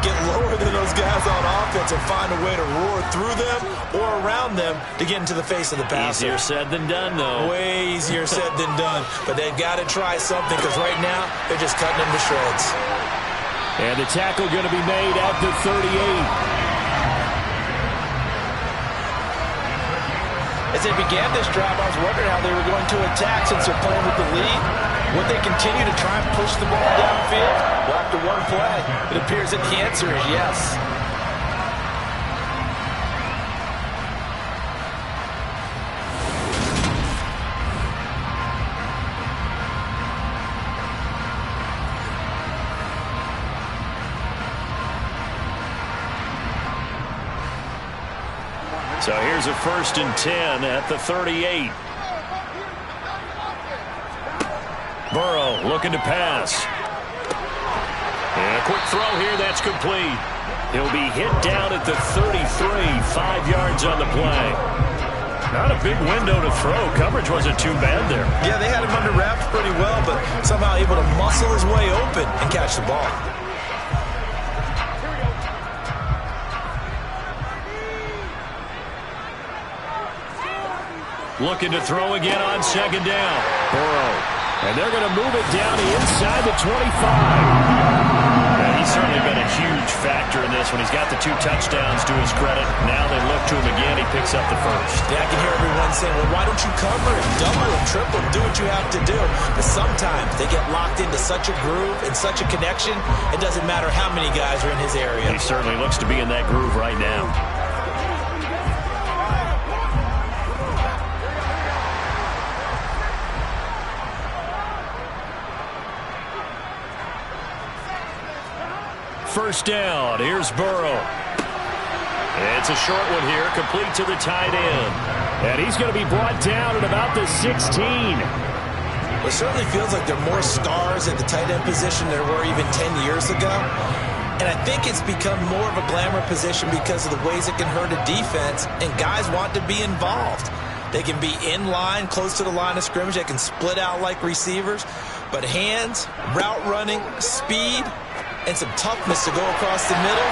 Get lower than those guys on offense and find a way to roar through them or around them to get into the face of the passer. Easier said than done, though. Way easier said than done. But they've got to try something, because right now they're just cutting them to shreds. And the tackle going to be made at the 38. As they began this drive, I was wondering how they were going to attack since they're playing with the lead. Would they continue to try and push the ball downfield? Well, after one play, it appears that the answer is yes. So here's a 1st and 10 at the 38. Burrow looking to pass. throw here that's complete. He'll be hit down at the 33, 5 yards on the play. Not a big window to throw. Coverage wasn't too bad there. Yeah, they had him under wraps pretty well, but somehow able to muscle his way open and catch the ball. Looking to throw again on second down. Burrow. And they're going to move it down inside the 25. And he's certainly been a huge factor in this when he's got the 2 touchdowns to his credit. Now they look to him again. He picks up the first. Yeah, I can hear everyone saying, well, why don't you cover him, double him, triple him, do what you have to do. But sometimes they get locked into such a groove and such a connection, it doesn't matter how many guys are in his area. He certainly looks to be in that groove right now. First down. Here's Burrow. It's a short one here, complete to the tight end. And he's going to be brought down at about the 16. It certainly feels like there are more stars at the tight end position than there were even 10 years ago. And I think it's become more of a glamour position because of the ways it can hurt a defense, and guys want to be involved. They can be in line, close to the line of scrimmage. They can split out like receivers. But hands, route running, speed, and some toughness to go across the middle,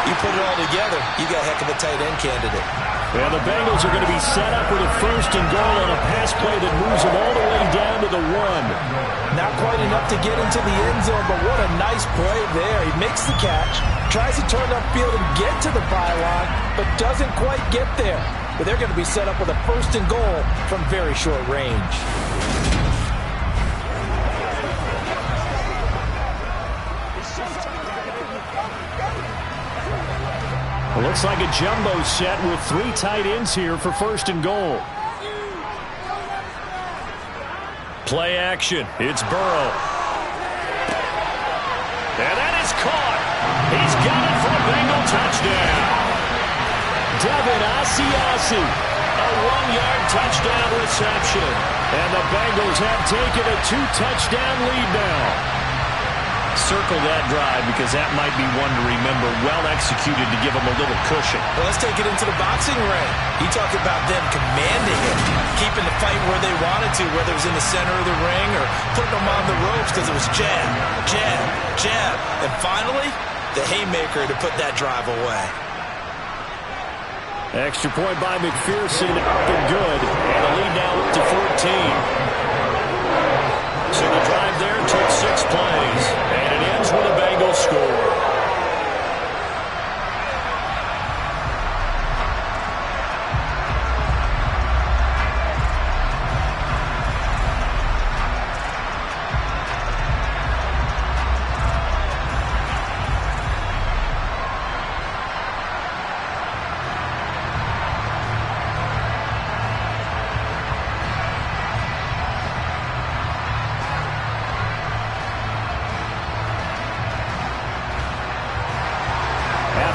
you put it all together, you got a heck of a tight end candidate. Yeah, the Bengals are going to be set up with a first and goal on a pass play that moves them all the way down to the 1. Not quite enough to get into the end zone, but what a nice play there. He makes the catch, tries to turn upfield and get to the byline, but doesn't quite get there. But they're going to be set up with a first and goal from very short range. It looks like a jumbo set with 3 tight ends here for first and goal. Play action. It's Burrow. And that is caught. He's got it for a Bengal touchdown. Devin Asiasi, a 1-yard touchdown reception. And the Bengals have taken a 2-touchdown lead now. Circle that drive because that might be one to remember. Well executed to give them a little cushion. Well, let's take it into the boxing ring. He talked about them commanding it, keeping the fight where they wanted to, whether it was in the center of the ring or putting them on the ropes because it was jab, jab, jab. And finally, the haymaker to put that drive away. Extra point by McPherson, up and good. And a lead now up to 14. So the drive there took 6 plays. And it ends with a Bengals score.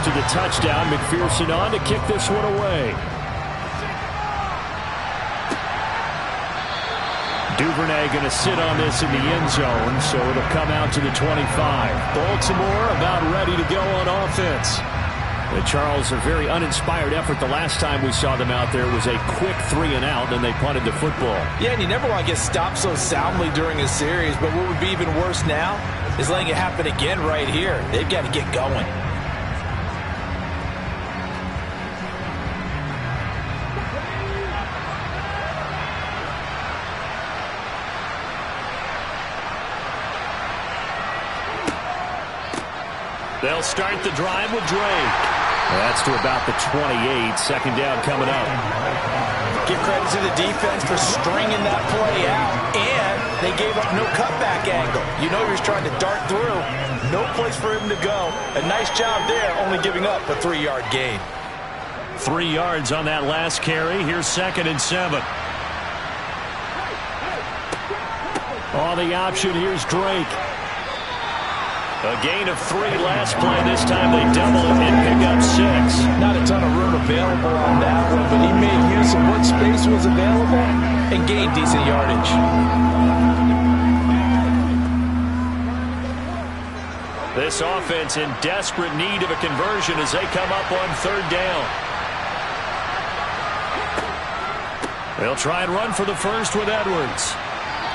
After the touchdown, McPherson on to kick this one away. Duvernay going to sit on this in the end zone, so it'll come out to the 25. Baltimore about ready to go on offense. And Charles, a very uninspired effort the last time we saw them out there was a quick 3-and-out, and they punted the football. Yeah, and you never want to get stopped so soundly during a series, but what would be even worse now is letting it happen again right here. They've got to get going. They'll start the drive with Drake. That's to about the 28. Second down coming up. Give credit to the defense for stringing that play out, and they gave up no cutback angle. You know he was trying to dart through. No place for him to go. A nice job there, only giving up a 3-yard gain. 3 yards on that last carry. Here's 2nd and 7. On the option, here's Drake. A gain of 3 last play. This time they double it and pick up 6. Not a ton of room available on that one, but he made use of what space was available and gained decent yardage. This offense in desperate need of a conversion as they come up on third down. They'll try and run for the first with Edwards.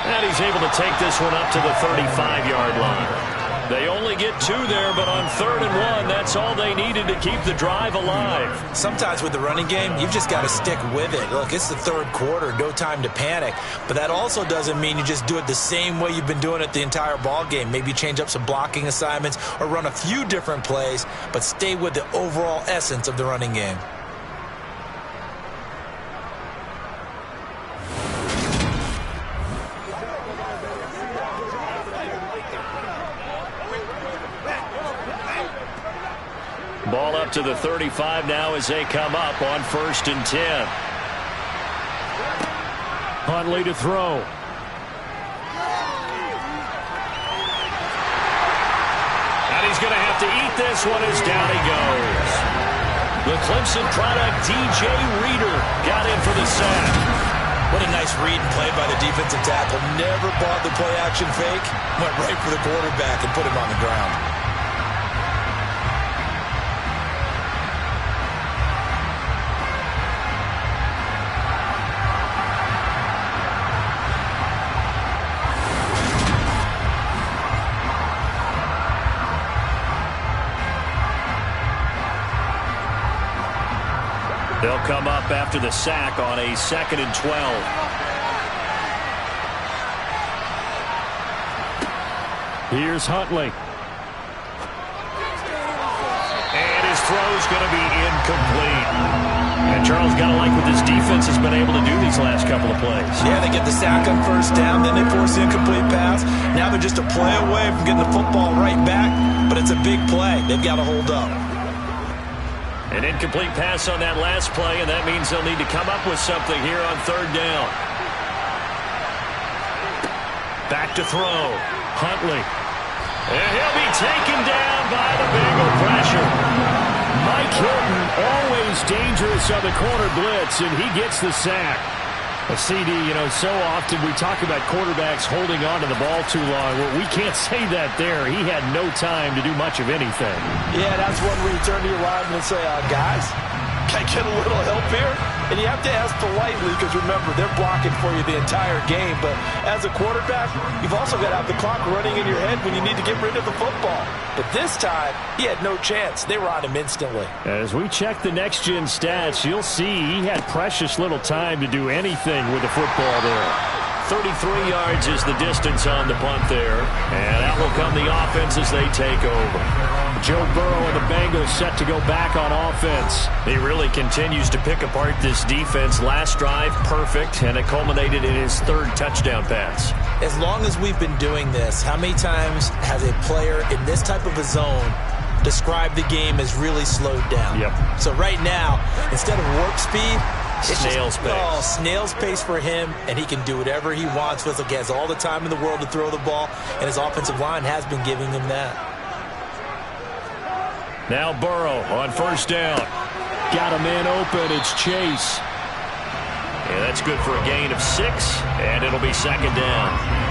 And he's able to take this one up to the 35-yard line. They only get 2 there, but on 3rd and 1, that's all they needed to keep the drive alive. Sometimes with the running game, you've just got to stick with it. Look, it's the 3rd quarter, no time to panic. But that also doesn't mean you just do it the same way you've been doing it the entire ball game. Maybe change up some blocking assignments or run a few different plays, but stay with the overall essence of the running game. Ball up to the 35 now as they come up on 1st and 10. Huntley to throw. And he's going to have to eat this one as down he goes. The Clemson product, DJ Reader, got in for the sack. What a nice read and play by the defensive tackle. Never bought the play-action fake. Went right for the quarterback and put him on the ground. They'll come up after the sack on a 2nd and 12. Here's Huntley. And his throw's going to be incomplete. And Charles, got to like what this defense has been able to do these last couple of plays. Yeah, they get the sack on 1st down, then they force the incomplete pass. Now they're just a play away from getting the football right back, but it's a big play. They've got to hold up. An incomplete pass on that last play, and that means they'll need to come up with something here on 3rd down. Back to throw. Huntley. And he'll be taken down by the Bengal pressure. Mike Hilton, always dangerous on the corner blitz, and he gets the sack. A CD, so often we talk about quarterbacks holding on to the ball too long. Well, we can't say that there. He had no time to do much of anything. Yeah, that's when we turn to your lineman and say, guys, can I get a little help here? And you have to ask politely because, remember, they're blocking for you the entire game. But as a quarterback, you've also got to have the clock running in your head when you need to get rid of the football. But this time, he had no chance. They were on him instantly. As we check the next-gen stats, you'll see he had precious little time to do anything with the football there. 33 yards is the distance on the punt there. And out will come the offense as they take over. Joe Burrow and the Bengals set to go back on offense. He really continues to pick apart this defense. Last drive, perfect, and it culminated in his 3rd touchdown pass. As long as we've been doing this, how many times has a player in this type of a zone described the game as really slowed down? Yep. So right now, instead of warp speed, it's snail's pace. Oh, snail's pace for him, and he can do whatever he wants. Feels like he has all the time in the world to throw the ball, and his offensive line has been giving him that. Now Burrow on 1st down. Got a man open. It's Chase. Yeah, that's good for a gain of 6, and it'll be 2nd down.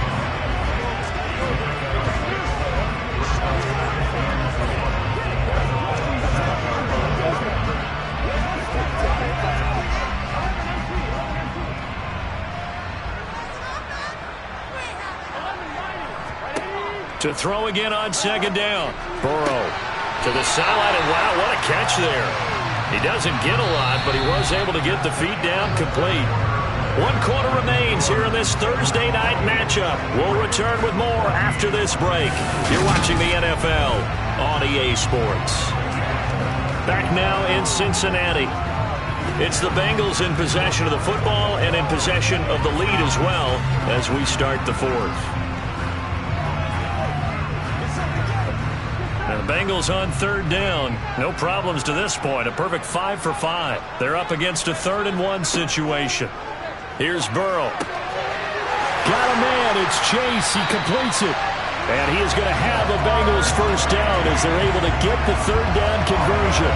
To throw again on 2nd down. Burrow to the sideline, and wow, what a catch there. He doesn't get a lot, but he was able to get the feet down complete. 1 quarter remains here in this Thursday night matchup. We'll return with more after this break. You're watching the NFL on EA Sports. Back now in Cincinnati. It's the Bengals in possession of the football and in possession of the lead as well as we start the 4th. The Bengals on 3rd down. No problems to this point. A perfect 5 for 5. They're up against a 3rd and 1 situation. Here's Burrow. Got a man. It's Chase. He completes it. And he is going to have a Bengals first down as they're able to get the third down conversion.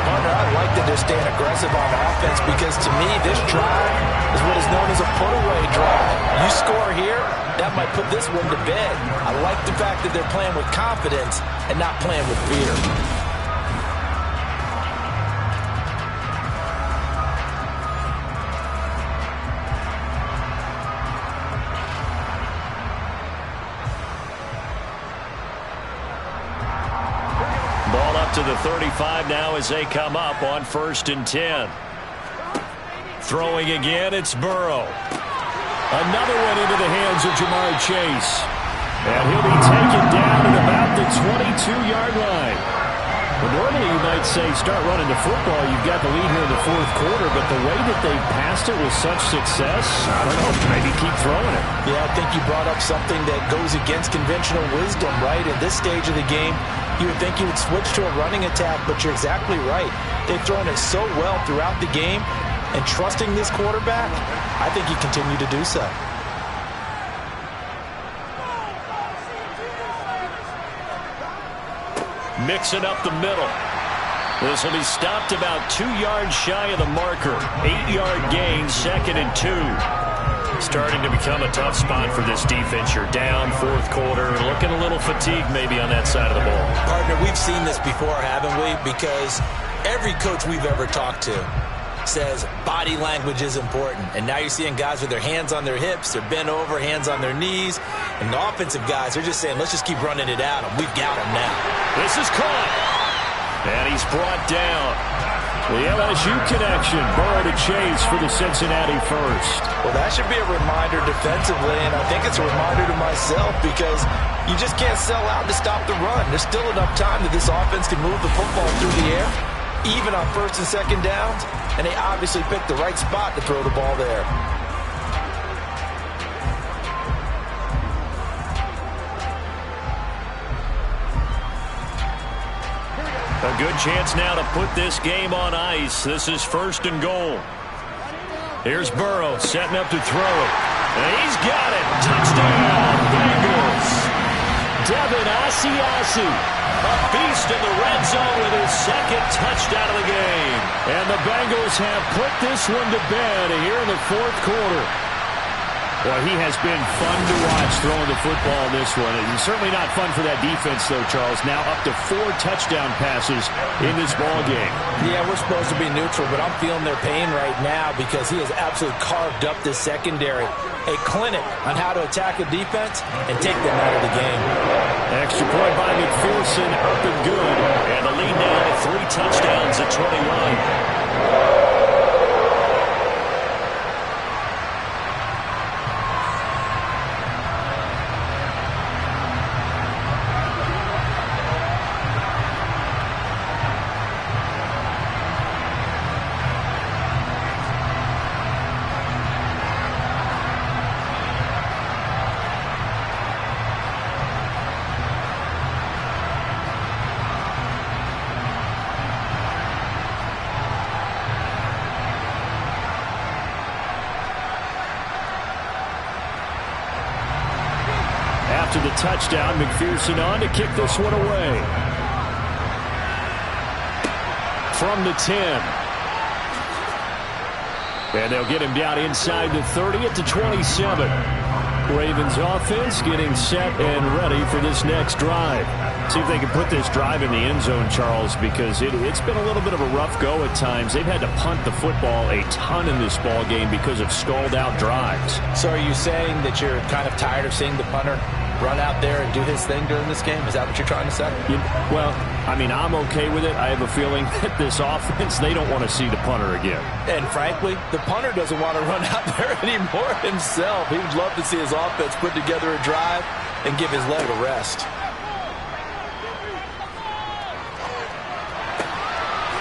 Partner, I like that they're staying aggressive on offense because to me, this drive is what is known as a put-away drive. You score here, that might put this one to bed. I like the fact that they're playing with confidence and not playing with fear. Ball up to the 35 now as they come up on 1st and 10. Throwing again, it's Burrow. Another one into the hands of Jamar Chase. And he'll be taken down at about the 22-yard line. Well, normally you might say start running the football. You've got the lead here in the 4th quarter, but the way that they passed it with such success, I don't know, maybe keep throwing it. Yeah, I think you brought up something that goes against conventional wisdom, right? At this stage of the game, you would think you would switch to a running attack, but you're exactly right. They've thrown it so well throughout the game, and trusting this quarterback, I think you continue to do so. Mixing up the middle. This will be stopped about 2 yards shy of the marker. 8-yard gain, 2nd and 2. Starting to become a tough spot for this defense. You're down 4th quarter, looking a little fatigued maybe on that side of the ball. Partner, we've seen this before, haven't we? Because every coach we've ever talked to says body language is important. And now you're seeing guys with their hands on their hips, they're bent over, hands on their knees. And the offensive guys, they're just saying, let's just keep running it at them. We've got them now. This is caught. And he's brought down. The LSU connection. Burrow to Chase for the Cincinnati first. Well, that should be a reminder defensively, and I think it's a reminder to myself because you just can't sell out to stop the run. There's still enough time that this offense can move the football through the air, even on 1st and 2nd downs, and they obviously picked the right spot to throw the ball there. A good chance now to put this game on ice. This is 1st and goal. Here's Burrow setting up to throw it. And he's got it. Touchdown, Bengals. Devin Asiasi, a beast in the red zone with his 2nd touchdown of the game. And the Bengals have put this one to bed here in the 4th quarter. Well, he has been fun to watch throwing the football in this one. It's certainly not fun for that defense, though, Charles. Now up to 4 touchdown passes in this ball game. Yeah, we're supposed to be neutral, but I'm feeling their pain right now because he has absolutely carved up this secondary. A clinic on how to attack a defense and take them out of the game. Extra point by McPherson, up and good. And the lead now to 3 touchdowns at 21. After the touchdown, McPherson on to kick this one away. From the 10. And they'll get him down inside the 30 at the 27. Ravens offense getting set and ready for this next drive. See if they can put this drive in the end zone, Charles, because it's been a little bit of a rough go at times. They've had to punt the football a ton in this ball game because of stalled-out drives. So are you saying that you're kind of tired of seeing the punter run out there and do his thing during this game? Is that what you're trying to say? Well, I mean, I'm okay with it. I have a feeling that this offense, they don't want to see the punter again. And frankly, the punter doesn't want to run out there anymore himself. He would love to see his offense put together a drive and give his leg a rest.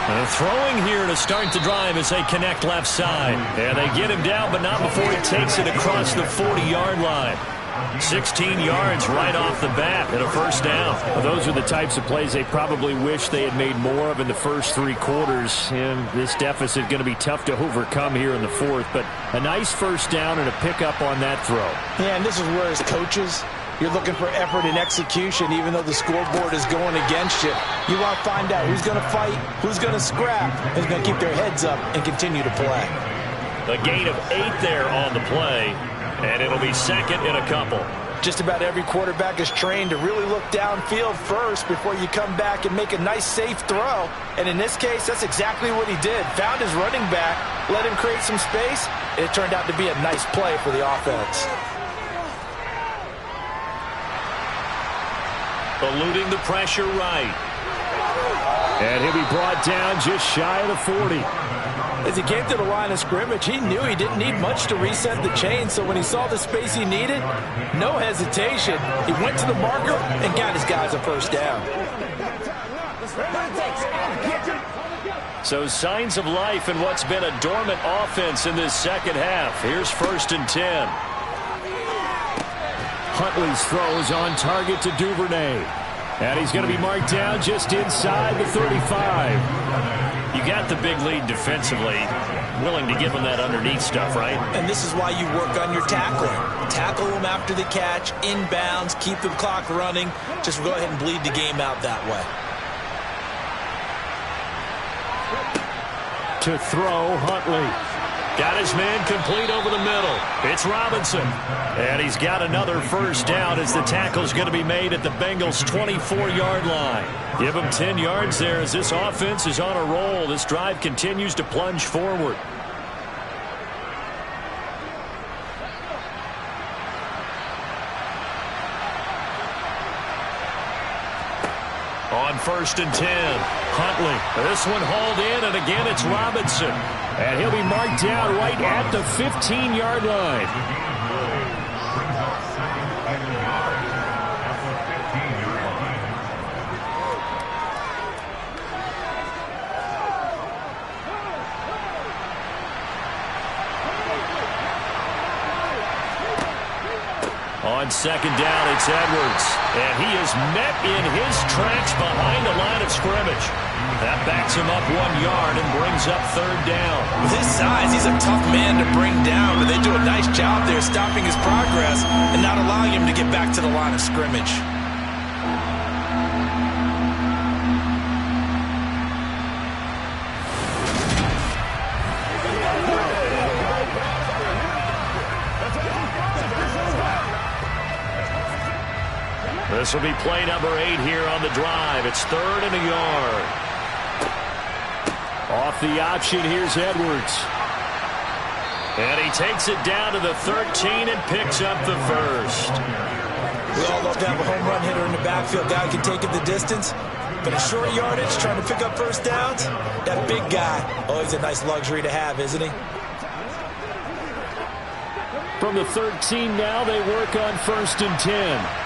And throwing here to start the drive as they connect left side. And they get him down, but not before he takes it across the 40-yard line. 16 yards right off the bat and a first down. Well, those are the types of plays they probably wish they had made more of in the first 3 quarters. And this deficit going to be tough to overcome here in the 4th. But a nice first down and a pickup on that throw. Yeah, and this is where his coaches You're looking for effort and execution, even though the scoreboard is going against you. You want to find out who's going to fight, who's going to scrap, who's going to keep their heads up and continue to play. A gain of 8 there on the play, and it'll be second in a couple. Just about every quarterback is trained to really look downfield first before you come back and make a nice, safe throw. And in this case, that's exactly what he did. Found his running back, let him create some space, and it turned out to be a nice play for the offense. Eluding the pressure right. And he'll be brought down just shy of the 40. As he came to the line of scrimmage, he knew he didn't need much to reset the chain, so when he saw the space he needed, no hesitation. He went to the marker and got his guys a first down. So signs of life in what's been a dormant offense in this second half. Here's 1st and 10. Huntley's throw is on target to Duvernay. And he's going to be marked down just inside the 35. You got the big lead defensively. Willing to give him that underneath stuff, right? And this is why you work on your tackling. Tackle them after the catch, inbounds, keep the clock running. Just go ahead and bleed the game out that way. To throw, Huntley. Got his man complete over the middle. It's Robinson. And he's got another first down as the tackle's going to be made at the Bengals' 24-yard line. Give him 10 yards there as this offense is on a roll. This drive continues to plunge forward. On 1st and 10, Huntley. This one hauled in, and again it's Robinson. And he'll be marked down right at the 15-yard line. On 2nd down, it's Edwards. And he is met in his tracks behind the line of scrimmage. That backs him up 1 yard and brings up 3rd down. With his size, he's a tough man to bring down, but they do a nice job there stopping his progress and not allowing him to get back to the line of scrimmage. This will be play number 8 here on the drive. It's 3rd and a yard. Off the option, here's Edwards. And he takes it down to the 13 and picks up the first. We all love to have a home run hitter in the backfield. Guy can take it the distance. But a short yardage, trying to pick up first downs, that big guy, always a nice luxury to have, isn't he? From the 13 now, they work on 1st and 10.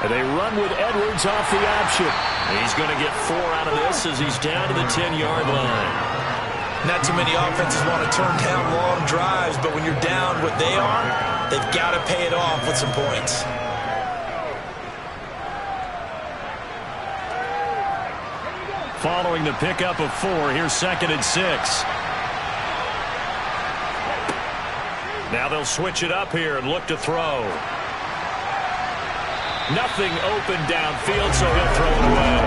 And they run with Edwards off the option. He's going to get 4 out of this as he's down to the 10-yard line. Not too many offenses want to turn down long drives, but when you're down what they are, they've got to pay it off with some points. Following the pickup of 4, here's 2nd and 6. Now they'll switch it up here and look to throw. Nothing open downfield, so he'll throw it away.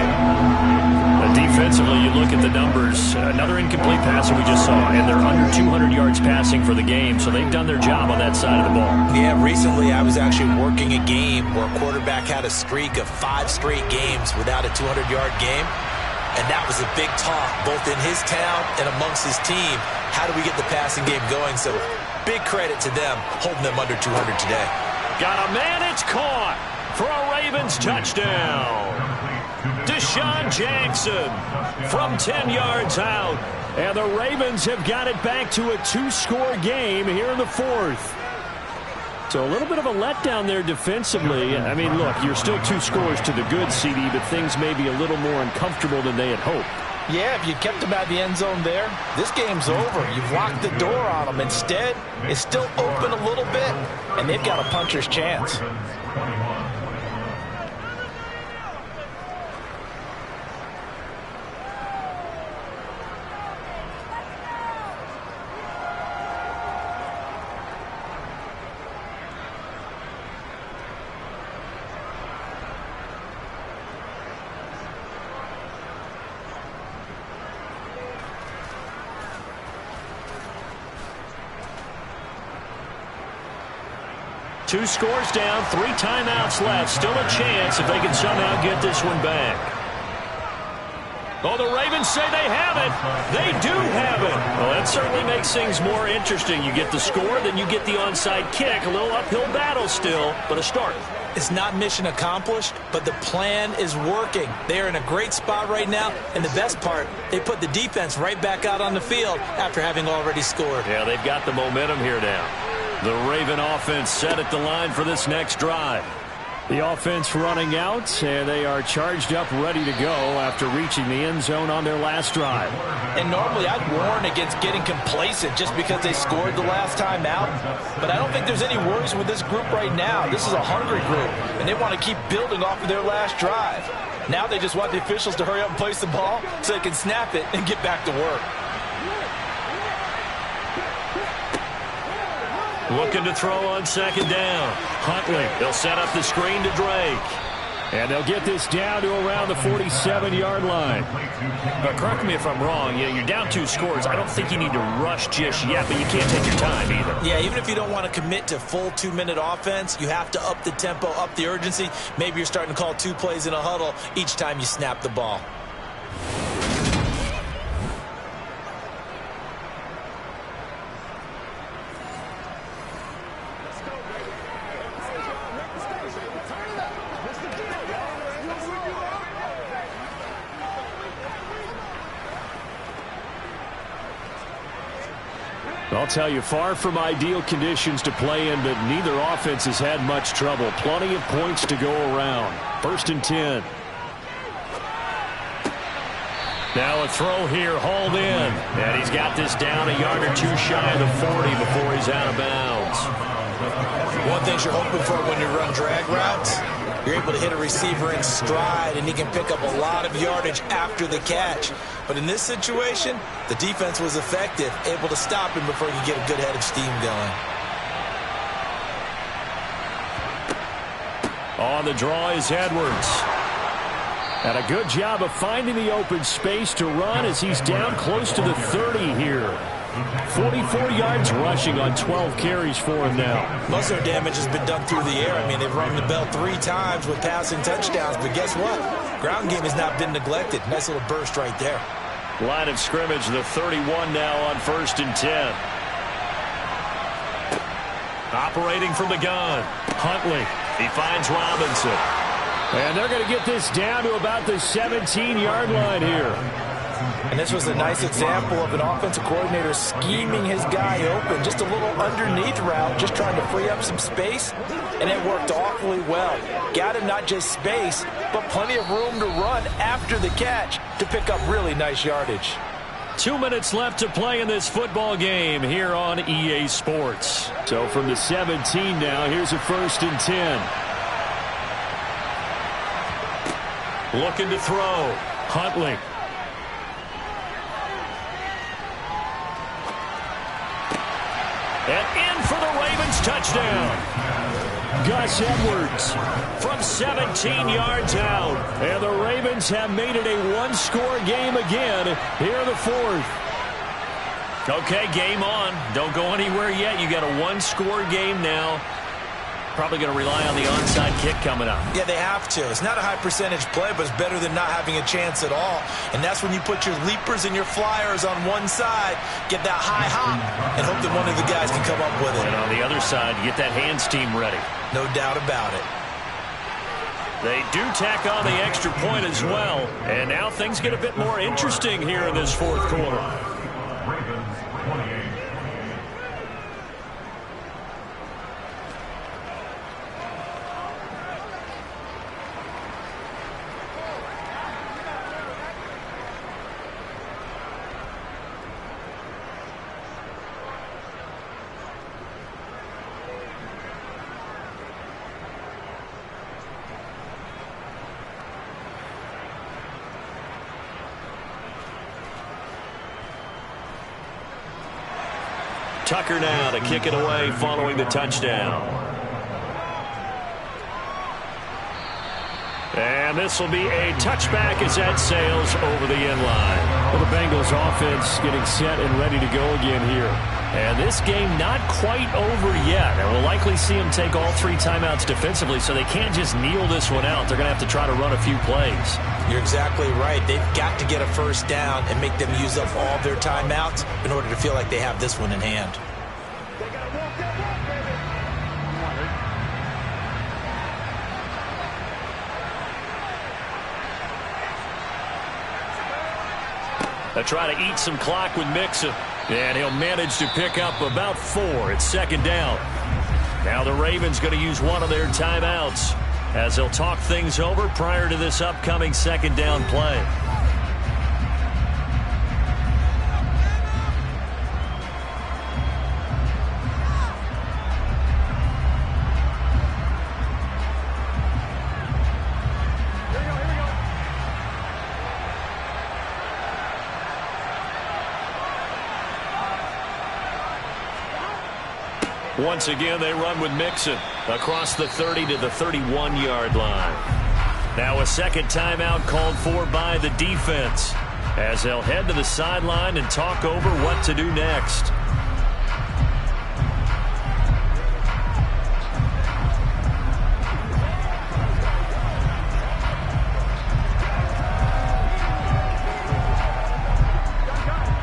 Defensively, you look at the numbers. Another incomplete pass that we just saw, and they're under 200 yards passing for the game, so they've done their job on that side of the ball. Yeah, recently I was actually working a game where a quarterback had a streak of 5 straight games without a 200-yard game, and that was a big talk both in his town and amongst his team. How do we get the passing game going? So big credit to them holding them under 200 today. Got a man, it's caught for a Ravens touchdown. Deshaun Jackson from 10 yards out. And the Ravens have got it back to a 2-score game here in the 4th. So a little bit of a letdown there defensively. I mean, look, you're still 2 scores to the good, CD, but things may be a little more uncomfortable than they had hoped. Yeah, if you kept them out of the end zone there, this game's over. You've locked the door on them. Instead, it's still open a little bit, and they've got a puncher's chance. 2 scores down, 3 timeouts left. Still a chance if they can somehow get this one back. Oh, the Ravens say they have it. They do have it. Well, that certainly makes things more interesting. You get the score, then you get the onside kick. A little uphill battle still, but a start. It's not mission accomplished, but the plan is working. They are in a great spot right now, and the best part, they put the defense right back out on the field after having already scored. Yeah, they've got the momentum here now. The Raven offense set at the line for this next drive. The offense running out, and they are charged up, ready to go after reaching the end zone on their last drive. And normally I'd warn against getting complacent just because they scored the last time out. But I don't think there's any worries with this group right now. This is a hungry group, and they want to keep building off of their last drive. Now they just want the officials to hurry up and place the ball so they can snap it and get back to work. Looking to throw on second down. Huntley, they'll set up the screen to Drake. And they'll get this down to around the 47-yard line. But correct me if I'm wrong, you're down 2 scores. I don't think you need to rush just yet, but you can't take your time either. Yeah, even if you don't want to commit to full 2-minute offense, you have to up the tempo, up the urgency. Maybe you're starting to call 2 plays in a huddle each time you snap the ball. I'll tell you, far from ideal conditions to play in, but neither offense has had much trouble. Plenty of points to go around. 1st and 10. Now a throw here, hauled in. And he's got this down a yard or 2 shy of the 40 before he's out of bounds. One thing you're hoping for when you run drag routes, you're able to hit a receiver in stride, and he can pick up a lot of yardage after the catch. But in this situation, the defense was effective, able to stop him before he could get a good head of steam going. On the draw is Edwards. And a good job of finding the open space to run as he's down close to the 30 here. 44 yards rushing on 12 carries for him now. Most of their damage has been done through the air. I mean, they've rung the bell 3 times with passing touchdowns, but guess what? Ground game has not been neglected. Nice little burst right there. Line of scrimmage, the 31 now on 1st and 10. Operating from the gun, Huntley. He finds Robinson. And they're going to get this down to about the 17-yard line here. And this was a nice example of an offensive coordinator scheming his guy open. Just a little underneath route, just trying to free up some space. And it worked awfully well. Got him not just space, but plenty of room to run after the catch to pick up really nice yardage. 2 minutes left to play in this football game here on EA Sports. So from the 17 now, here's a 1st and 10. Looking to throw. Huntley. And in for the Ravens touchdown. Gus Edwards from 17 yards out. And the Ravens have made it a 1-score game again here in the 4th. Okay, game on. Don't go anywhere yet. You got a 1-score game now. Probably going to rely on the onside kick coming up. Yeah, they have to. It's not a high percentage play, but it's better than not having a chance at all. And that's when you put your leapers and your flyers on one side, get that high hop, and hope that one of the guys can come up with it. And on the other side, get that hands team ready. No doubt about it. They do tack on the extra point as well. And now things get a bit more interesting here in this 4th quarter. Tucker now to kick it away following the touchdown. And this will be a touchback as that sails over the end line. Well, the Bengals offense getting set and ready to go again here. And this game not quite over yet. And we'll likely see them take all 3 timeouts defensively, so they can't just kneel this one out. They're going to have to try to run a few plays. You're exactly right. They've got to get a first down and make them use up all their timeouts in order to feel like they have this one in hand. They'll try to eat some clock with Mixon. And he'll manage to pick up about 4. It's second down. Now the Ravens going to use one of their timeouts as they'll talk things over prior to this upcoming second down play. Once again, they run with Mixon across the 30 to the 31-yard line. Now a second timeout called for by the defense as they'll head to the sideline and talk over what to do next.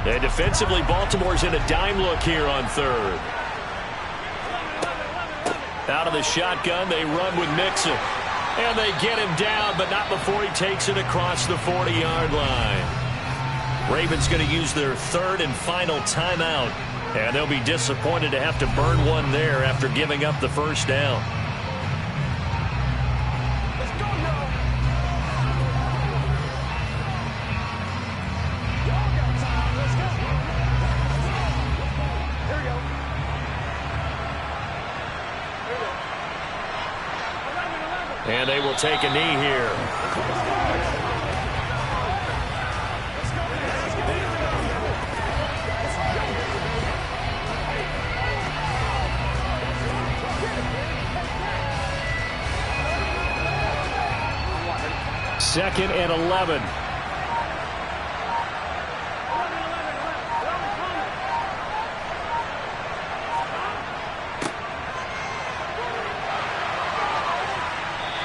And defensively, Baltimore's in a dime look here on third. Out of the shotgun, they run with Mixon. And they get him down, but not before he takes it across the 40-yard line. Ravens going to use their third and final timeout. And they'll be disappointed to have to burn one there after giving up the first down. And they will take a knee here. Second and 11.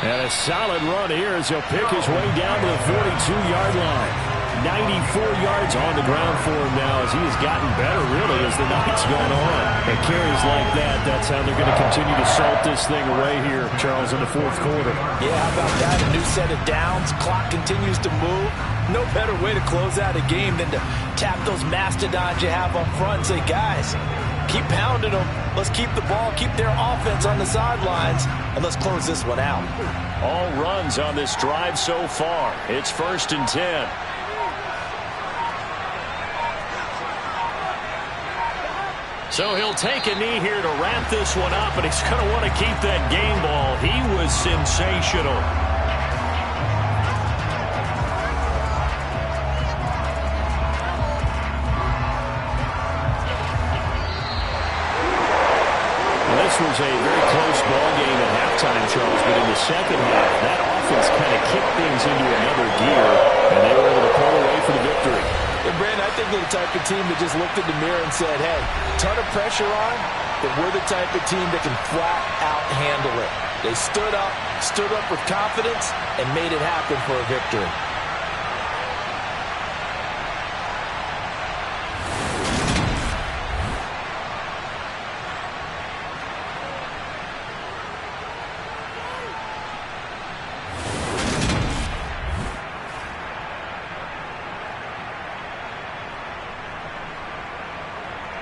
And a solid run here as he'll pick his way down to the 42-yard line. 94 yards on the ground for him now as he has gotten better, really, as the night's gone on. And carries like that, that's how they're going to continue to salt this thing away here, Charles, in the fourth quarter. Yeah, how about that? A new set of downs. Clock continues to move. No better way to close out a game than to tap those mastodons you have up front and say, guys, keep pounding them. Let's keep the ball, keep their offense on the sidelines, and let's close this one out. All runs on this drive so far. It's 1st and 10. So he'll take a knee here to wrap this one up, and he's going to want to keep that game ball. He was sensational. This was a very close ball game at halftime, Charles, but in the second half, that offense kind of kicked things into another gear, and they were able to pull away for the victory. And Brandon, I think they're the type of team that just looked in the mirror and said, hey, ton of pressure on, but we're the type of team that can flat out handle it. They stood up with confidence, and made it happen for a victory.